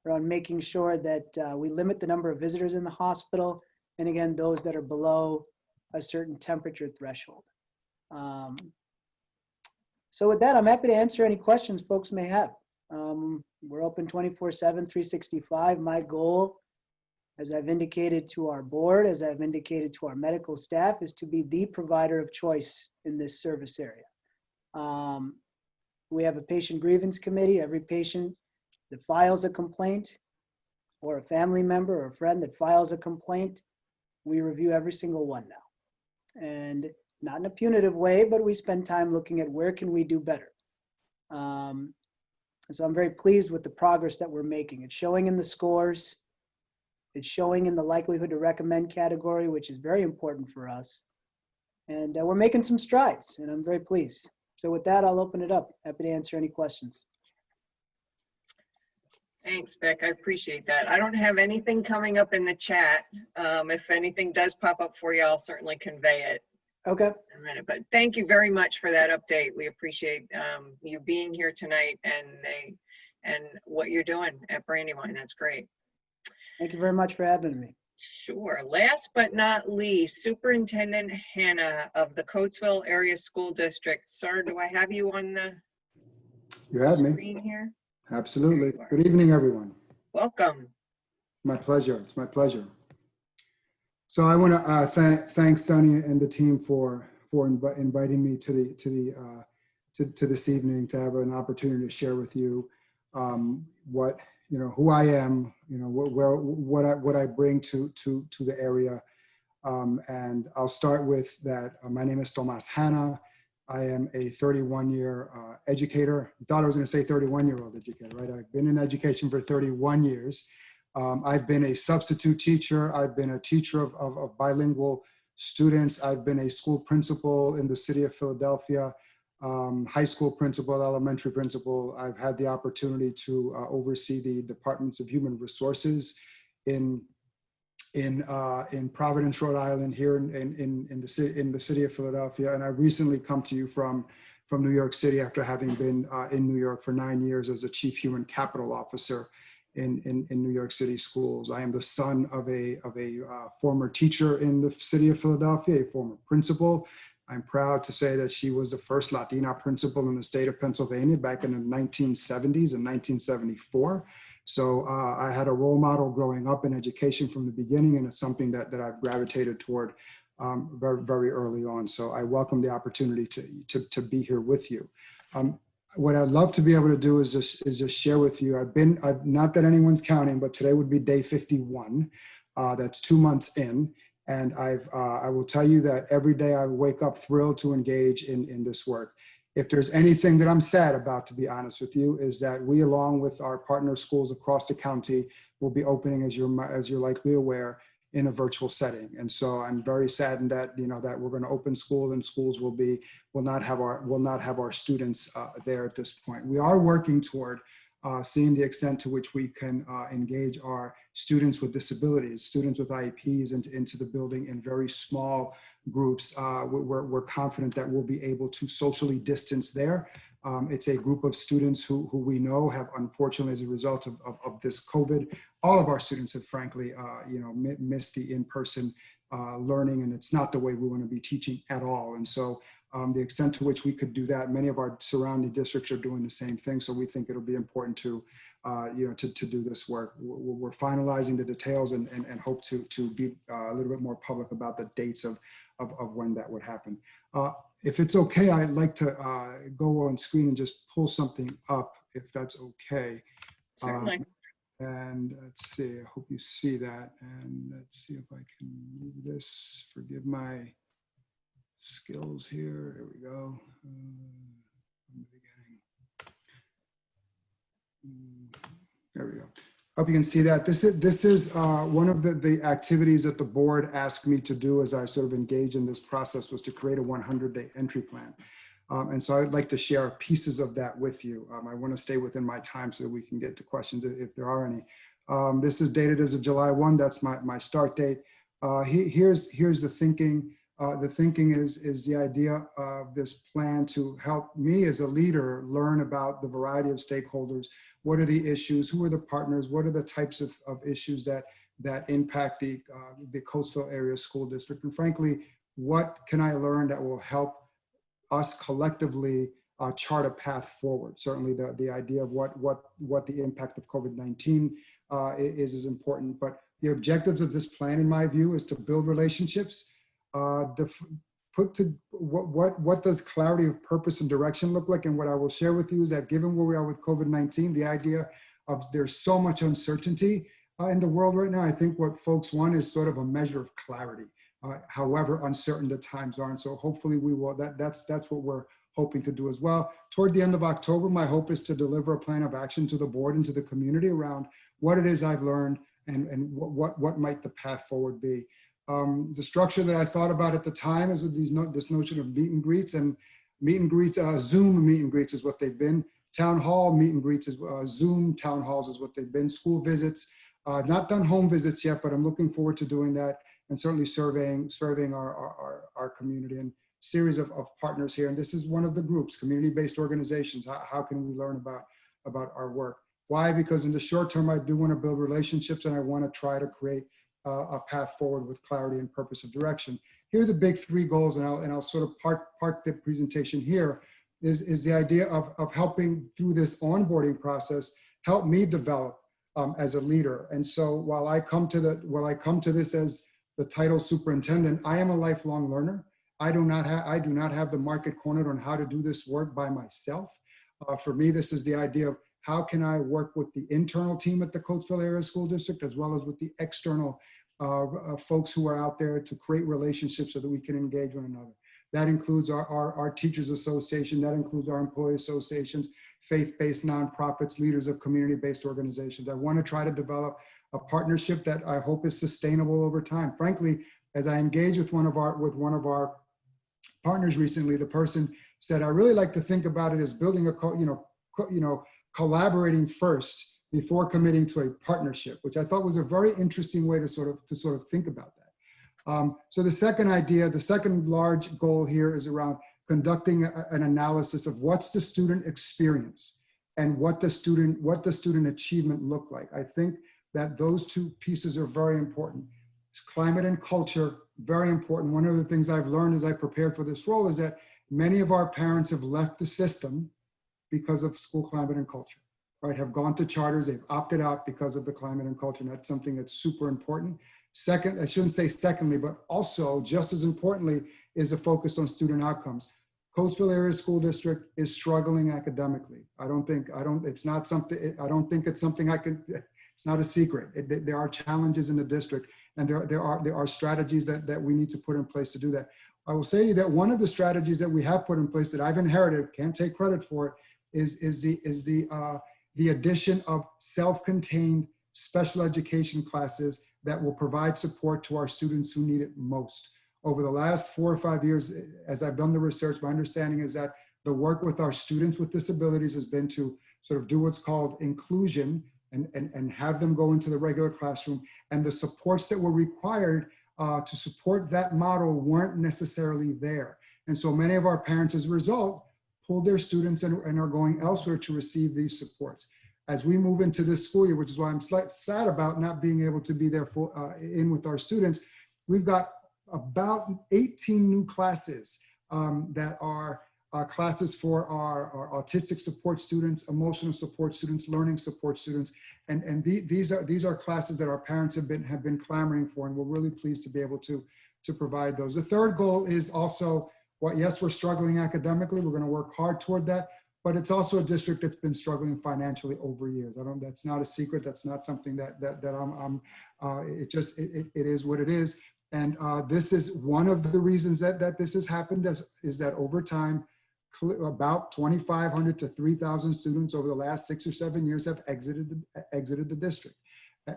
around making sure that we limit the number of visitors in the hospital, and again, those that are below a certain temperature threshold. So with that, I'm happy to answer any questions folks may have. We're open 24/7, 365. My goal, as I've indicated to our board, as I've indicated to our medical staff, is to be the provider of choice in this service area. We have a patient grievance committee. Every patient that files a complaint, or a family member or a friend that files a complaint, we review every single one now. And not in a punitive way, but we spend time looking at where can we do better. So I'm very pleased with the progress that we're making. It's showing in the scores. It's showing in the likelihood to recommend category, which is very important for us. And we're making some strides, and I'm very pleased. So with that, I'll open it up. Happy to answer any questions. Thanks, Beck. I appreciate that. I don't have anything coming up in the chat. If anything does pop up for you, I'll certainly convey it. Okay. In a minute. But thank you very much for that update. We appreciate you being here tonight and what you're doing at Brandywine. That's great. Thank you very much for having me. Sure. Last but not least, Superintendent Hannah of the Coatesville Area School District. Sir, do I have you on the You have me. screen here? Absolutely. There you are. Good evening, everyone. Welcome. My pleasure. It's my pleasure. So I want to thank Sunny and the team for inviting me to this evening to have an opportunity to share with you what who I am, what I bring to the area. And I'll start with that. My name is Tomas Hanna. I am a 31-year educator. I thought I was going to say 31-year-old educator, right? I've been in education for 31 years. I've been a substitute teacher. I've been a teacher of bilingual students. I've been a school principal in the city of Philadelphia, high school principal, elementary principal. I've had the opportunity to oversee the departments of human resources in Providence, Rhode Island, here in the city of Philadelphia. And I recently come to you from New York City after having been in New York for 9 years as a chief human capital officer in New York City schools. I am the son of a former teacher in the city of Philadelphia, a former principal. I'm proud to say that she was the first Latina principal in the state of Pennsylvania back in the 1970s in 1974. So I had a role model growing up in education from the beginning, and it's something that I've gravitated toward very, very early on. So I welcome the opportunity to be here with you. What I'd love to be able to do is just share with you. I've not that anyone's counting, but today would be day 51. That's 2 months in. And I will tell you that every day I wake up thrilled to engage in this work. If there's anything that I'm sad about, to be honest with you, is that we, along with our partner schools across the county, will be opening, as you're likely aware, in a virtual setting. And so I'm very saddened that that we're going to open school and schools will not have our students there at this point. We are working toward seeing the extent to which we can engage our students with disabilities, students with IEPs into the building in very small groups. We're confident that we'll be able to socially distance there. It's a group of students who we know have, unfortunately, as a result of this COVID, all of our students have frankly, missed the in-person learning, and it's not the way we want to be teaching at all. And so the extent to which we could do that, many of our surrounding districts are doing the same thing. So we think it'll be important to do this work. We're finalizing the details and hope to be a little bit more public about the dates of when that would happen. If it's okay, I'd like to go on screen and just pull something up, if that's okay. Certainly. And let's see, I hope you see that. And let's see if I can move this. Forgive my skills here. There we go. From the beginning. There we go. Hope you can see that. This is one of the activities that the board asked me to do as I sort of engage in this process, was to create a 100-day entry plan. And so I'd like to share pieces of that with you. I want to stay within my time so that we can get to questions if there are any. This is dated as of July 1. That's my start date. Here's the thinking. The thinking is the idea of this plan to help me as a leader learn about the variety of stakeholders. What are the issues? Who are the partners? What are the types of issues that impact the Coatesville Area School District? And frankly, what can I learn that will help us collectively chart a path forward? Certainly the idea of what the impact of COVID-19 is important, but the objectives of this plan, in my view, is to build relationships, what does clarity of purpose and direction look like? And what I will share with you is that given where we are with COVID-19, the idea of there's so much uncertainty in the world right now, I think what folks want is sort of a measure of clarity, however uncertain the times are. And so hopefully we will, that's what we're hoping to do as well. Toward the end of October, my hope is to deliver a plan of action to the board and to the community around what it is I've learned and what might the path forward be. The structure that I thought about at the time is this notion of meet and greets, and Zoom meet and greets is what they've been. Town hall meet and greets is Zoom town halls is what they've been. School visits. I've not done home visits yet, but I'm looking forward to doing that, and certainly serving our community and series of partners here. And this is one of the groups, community-based organizations. How can we learn about our work? Why? Because in the short term, I do want to build relationships, and I want to try to create a path forward with clarity and purpose of direction. Here are the big three goals, and I'll sort of park the presentation here, is the idea of helping through this onboarding process, help me develop as a leader. And so while I come to this as the title superintendent, I am a lifelong learner. I do not have the market cornered on how to do this work by myself. For me, this is the idea of how can I work with the internal team at the Coatesville Area School District, as well as with the external folks who are out there to create relationships so that we can engage one another. That includes our Teachers Association, that includes our employee associations, faith-based nonprofits, leaders of community-based organizations. I want to try to develop a partnership that I hope is sustainable over time. Frankly, as I engaged with one of our partners recently, the person said, I really like to think about it as building collaborating first before committing to a partnership, which I thought was a very interesting way to sort of think about that. So the second large goal here is around conducting an analysis of what's the student experience and what the student achievement look like. I think that those two pieces are very important. Climate and culture, very important. One of the things I've learned as I prepared for this role is that many of our parents have left the system because of school climate and culture, right? Have gone to charters, they've opted out because of the climate and culture, and that's something that's super important. Second, I shouldn't say secondly, but also just as importantly is a focus on student outcomes. Coatesville Area School District is struggling academically. It's not a secret. There are challenges in the district, and there are strategies that we need to put in place to do that. I will say to you that one of the strategies that we have put in place that I've inherited, can't take credit for it, is the addition of self-contained special education classes that will provide support to our students who need it most. Over the last 4 or 5 years, as I've done the research, my understanding is that the work with our students with disabilities has been to sort of do what's called inclusion and have them go into the regular classroom. And the supports that were required to support that model weren't necessarily there. And so many of our parents, as a result, pulled their students and are going elsewhere to receive these supports. As we move into this school year, which is why I'm sad about not being able to be there in with our students, we've got about 18 new classes that are classes for our autistic support students, emotional support students, learning support students, and these are classes that our parents have been clamoring for, and we're really pleased to be able to provide those. The third goal is also, yes, we're struggling academically. We're going to work hard toward that, but it's also a district that's been struggling financially over years. That's not a secret. That's not something that it is what it is. And this is one of the reasons that this has happened is that over time, about 2,500 to 3,000 students over the last 6 or 7 years have exited the district,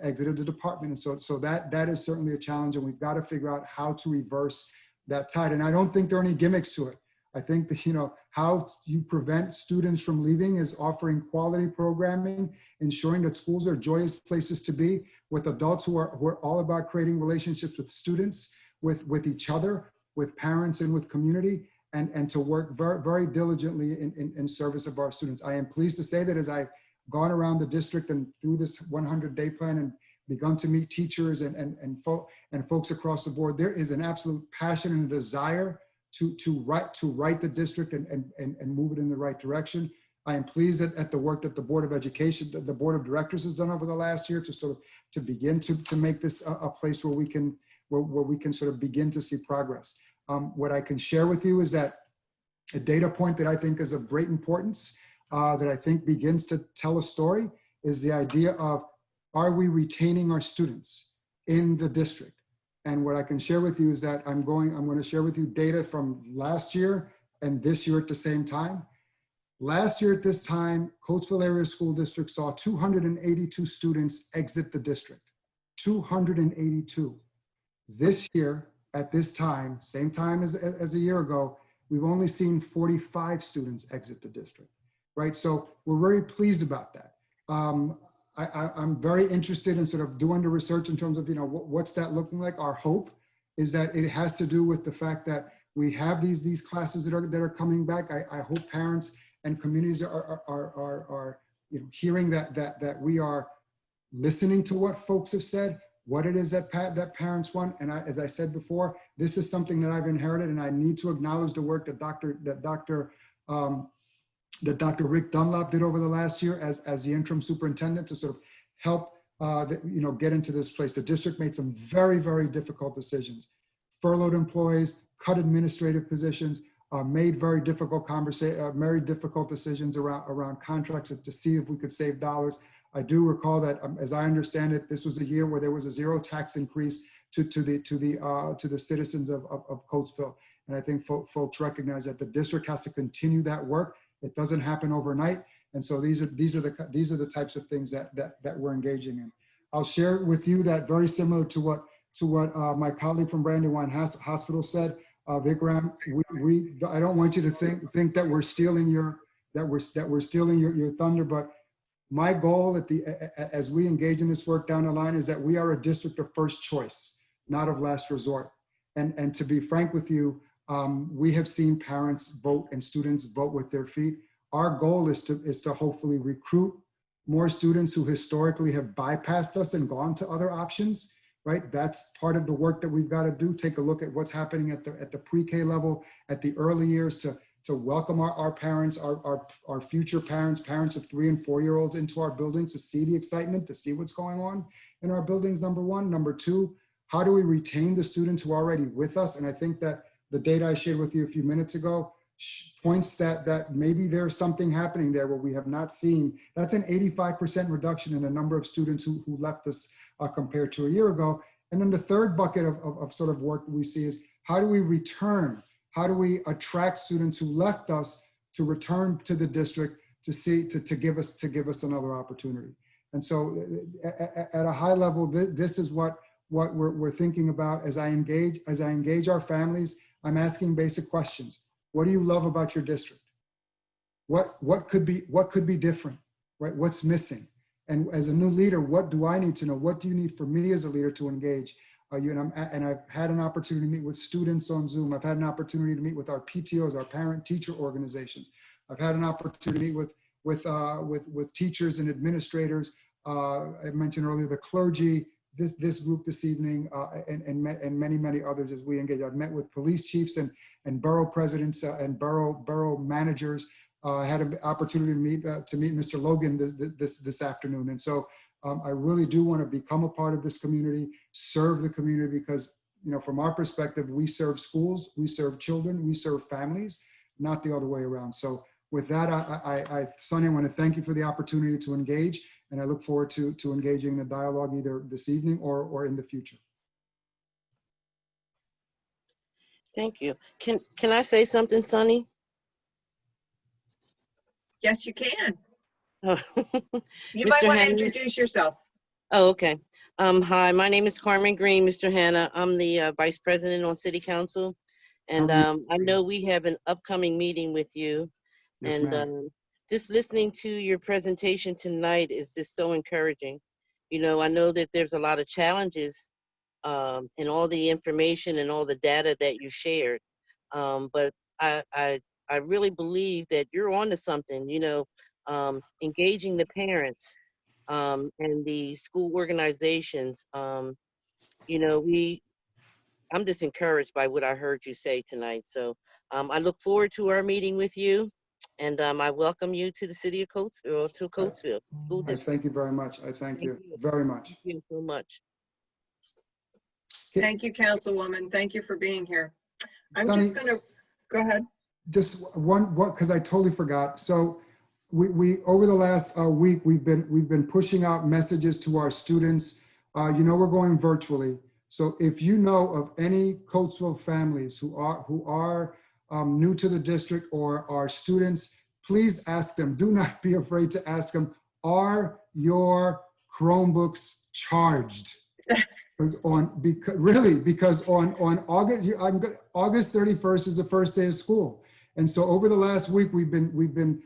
exited the department. And so that is certainly a challenge, and we've got to figure out how to reverse that tide. And I don't think there are any gimmicks to it. I think that, how you prevent students from leaving is offering quality programming, ensuring that schools are joyous places to be, with adults who are all about creating relationships with students, with each other, with parents, and with community, and to work very, very diligently in service of our students. I am pleased to say that as I've gone around the district and through this 100-day plan and begun to meet teachers and folks across the board, there is an absolute passion and a desire to right the district and move it in the right direction. I am pleased at the work that the Board of Education, the Board of Directors has done over the last year to begin to make this a place where we can sort of begin to see progress. What I can share with you is that a data point that I think is of great importance, that I think begins to tell a story, is the idea of, are we retaining our students in the district? And what I can share with you is that I'm going to share with you data from last year and this year at the same time. Last year at this time, Coatesville Area School District saw 282 students exit the district, 282. This year, at this time, same time as a year ago, we've only seen 45 students exit the district, right? So we're very pleased about that. I'm very interested in sort of doing the research in terms of, what's that looking like? Our hope is that it has to do with the fact that we have these classes that are coming back. I hope parents and communities are hearing that we are listening to what folks have said, what it is that parents want. And as I said before, this is something that I've inherited, and I need to acknowledge the work that Dr. Rick Dunlap did over the last year as the interim superintendent to sort of help get into this place. The district made some very, very difficult decisions. Furloughed employees, cut administrative positions, made very difficult decisions around contracts to see if we could save dollars. I do recall that, as I understand it, this was a year where there was a zero tax increase to the citizens of Coatesville. And I think folks recognize that the district has to continue that work. It doesn't happen overnight. And so these are the types of things that we're engaging in. I'll share with you that very similar to what my colleague from Brandywine Hospital said, Vikram, I don't want you to think that we're stealing your thunder, but my goal as we engage in this work down the line is that we are a district of first choice, not of last resort. And to be frank with you, we have seen parents vote and students vote with their feet. Our goal is to hopefully recruit more students who historically have bypassed us and gone to other options, right? That's part of the work that we've got to do. Take a look at what's happening at the pre-K level, at the early years, to welcome our parents, our future parents of 3- and 4-year-olds into our buildings, to see the excitement, to see what's going on in our buildings, number one. Number two, how do we retain the students who are already with us? And I think that the data I shared with you a few minutes ago points that maybe there's something happening there where we have not seen. That's an 85% reduction in the number of students who left us compared to a year ago. And then the third bucket of sort of work we see is, how do we return? How do we attract students who left us to return to the district to give us another opportunity? And so at a high level, this is what we're thinking about as I engage our families. I'm asking basic questions. What do you love about your district? What could be different, right? What's missing? And as a new leader, what do I need to know? What do you need from me as a leader to engage? And I've had an opportunity to meet with students on Zoom. I've had an opportunity to meet with our PTOs, our parent-teacher organizations. I've had an opportunity to meet with teachers and administrators. I mentioned earlier the clergy, this group this evening, and many others as we engage. I've met with police chiefs and borough presidents and borough managers. I had an opportunity to meet Mr. Logan this afternoon, and so I really do want to become a part of this community, serve the community, because from our perspective, we serve schools, we serve children, we serve families, not the other way around. So with that, Sonia, I want to thank you for the opportunity to engage, and I look forward to engaging in a dialogue either this evening or in the future. Thank you. Can I say something, Sonny? Yes, you can. Oh. You Mr. might want to Hanna? introduce yourself. Oh, okay. Hi, my name is Carmen Green, Mr. Hanna. I'm the Vice President on City Council. And I know we have an upcoming meeting with you. Yes, And just listening to your presentation tonight is just so encouraging. I know that there's a lot of challenges in all the information and all the data that you shared. But I really believe that you're onto something, engaging the parents and the school organizations. I'm just encouraged by what I heard you say tonight. So I look forward to our meeting with you, and I welcome you to the city of Coatesville, to Coatesville School I District. thank you very much. I thank you very much. Thank you so much. Thank you, Councilwoman. Thank you for being here. I'm Sonny, just going to go ahead. Just one, because I totally forgot. So we over the last week, we've been pushing out messages to our students. We're going virtually. So if you know of any Coatesville families who are new to the district or are students, please ask them. Do not be afraid to ask them, are your Chromebooks charged? Because on August 31st is the first day of school. And so over the last week, we've been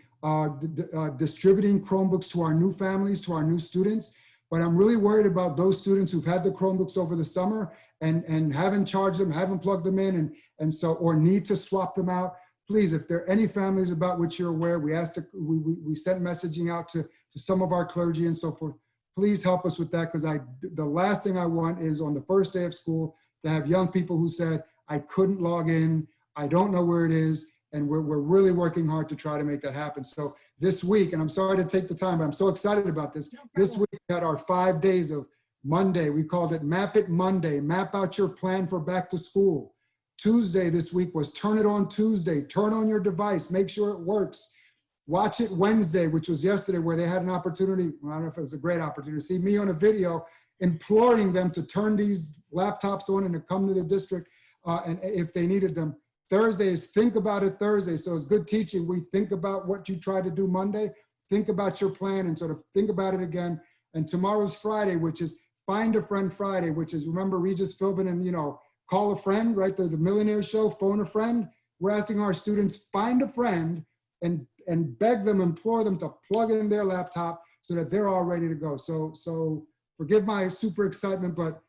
distributing Chromebooks to our new families, to our new students. But I'm really worried about those students who've had the Chromebooks over the summer and haven't charged them, haven't plugged them in, or need to swap them out. Please, if there are any families about which you're aware, we sent messaging out to some of our clergy and so forth. please help us with that, because the last thing I want is on the first day of school to have young people who said, I couldn't log in, I don't know where it is, and we're really working hard to try to make that happen. So this week, and I'm sorry to take the time, but I'm so excited about this. This week we had our 5 days of Monday. We called it Map It Monday, map out your plan for back to school. Tuesday this week was Turn It On Tuesday, turn on your device, make sure it works. Watch It Wednesday, which was yesterday, where they had an opportunity, well, I don't know if it was a great opportunity, to see me on a video imploring them to turn these laptops on and to come to the district and if they needed them. Thursday is Think About It Thursday. So it's good teaching. We think about what you tried to do Monday, think about your plan and sort of think about it again. And tomorrow's Friday, which is Find a Friend Friday, which is, remember Regis Philbin and, you know, Call a Friend, right? The Millionaire Show, Phone a Friend. We're asking our students, find a friend and beg them, implore them to plug in their laptop so that they're all ready to go. So forgive my super excitement, but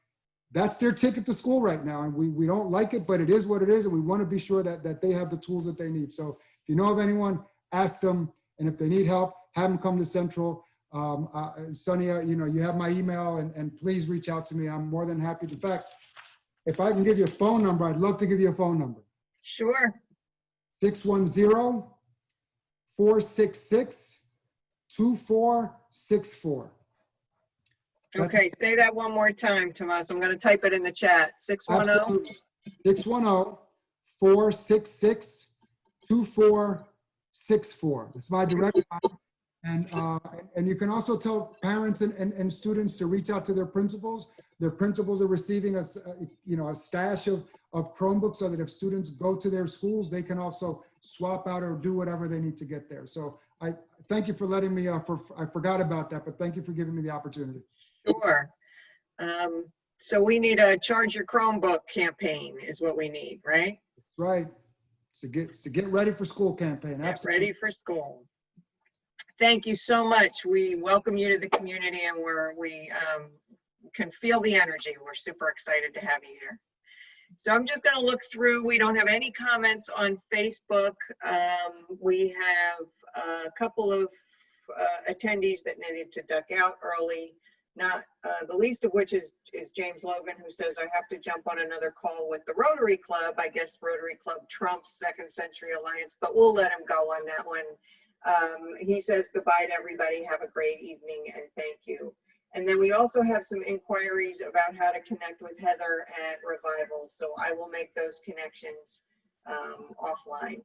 that's their ticket to school right now. And we don't like it, but it is what it is. And we want to be sure that they have the tools that they need. So if you know of anyone, ask them. And if they need help, have them come to Central. Sonia, you know, you have my email and please reach out to me. I'm more than happy to. In fact, if I can give you a phone number, I'd love to give you a phone number. Sure. 610-466-2464. Okay, say that one more time, Tomas. I'm going to type it in the chat. 610. 610-466-2464. It's my direct line. And you can also tell parents and students to reach out to their principals. Their principals are receiving a stash of Chromebooks so that if students go to their schools, they can also swap out or do whatever they need to get there. So I thank you for letting me, I forgot about that, but thank you for giving me the opportunity. Sure. So we need a Charge Your Chromebook campaign is what we need, right? That's right. It's to get ready for school campaign. Get Absolutely. ready for school. Thank you so much. We welcome you to the community and we can feel the energy. We're super excited to have you here. So I'm just going to look through. We don't have any comments on Facebook. We have a couple of attendees that needed to duck out early. Not the least of which is James Logan, who says, I have to jump on another call with the Rotary Club. I guess Rotary Club trumps Second Century Alliance, but we'll let him go on that one. He says goodbye to everybody. Have a great evening and thank you. And then we also have some inquiries about how to connect with Heather at Revival. So I will make those connections offline.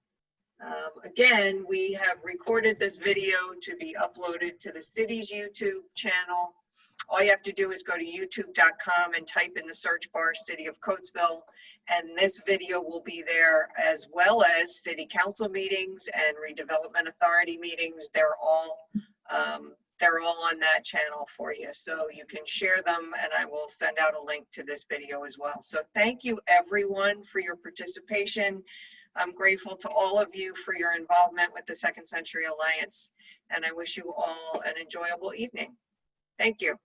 Again, we have recorded this video to be uploaded to the city's YouTube channel. All you have to do is go to youtube.com and type in the search bar City of Coatesville, and this video will be there, as well as city council meetings and redevelopment authority meetings. They're all on that channel for you, so you can share them, and I will send out a link to this video as well. So thank you everyone for your participation. I'm grateful to all of you for your involvement with the Second Century Alliance, and I wish you all an enjoyable evening. Thank you.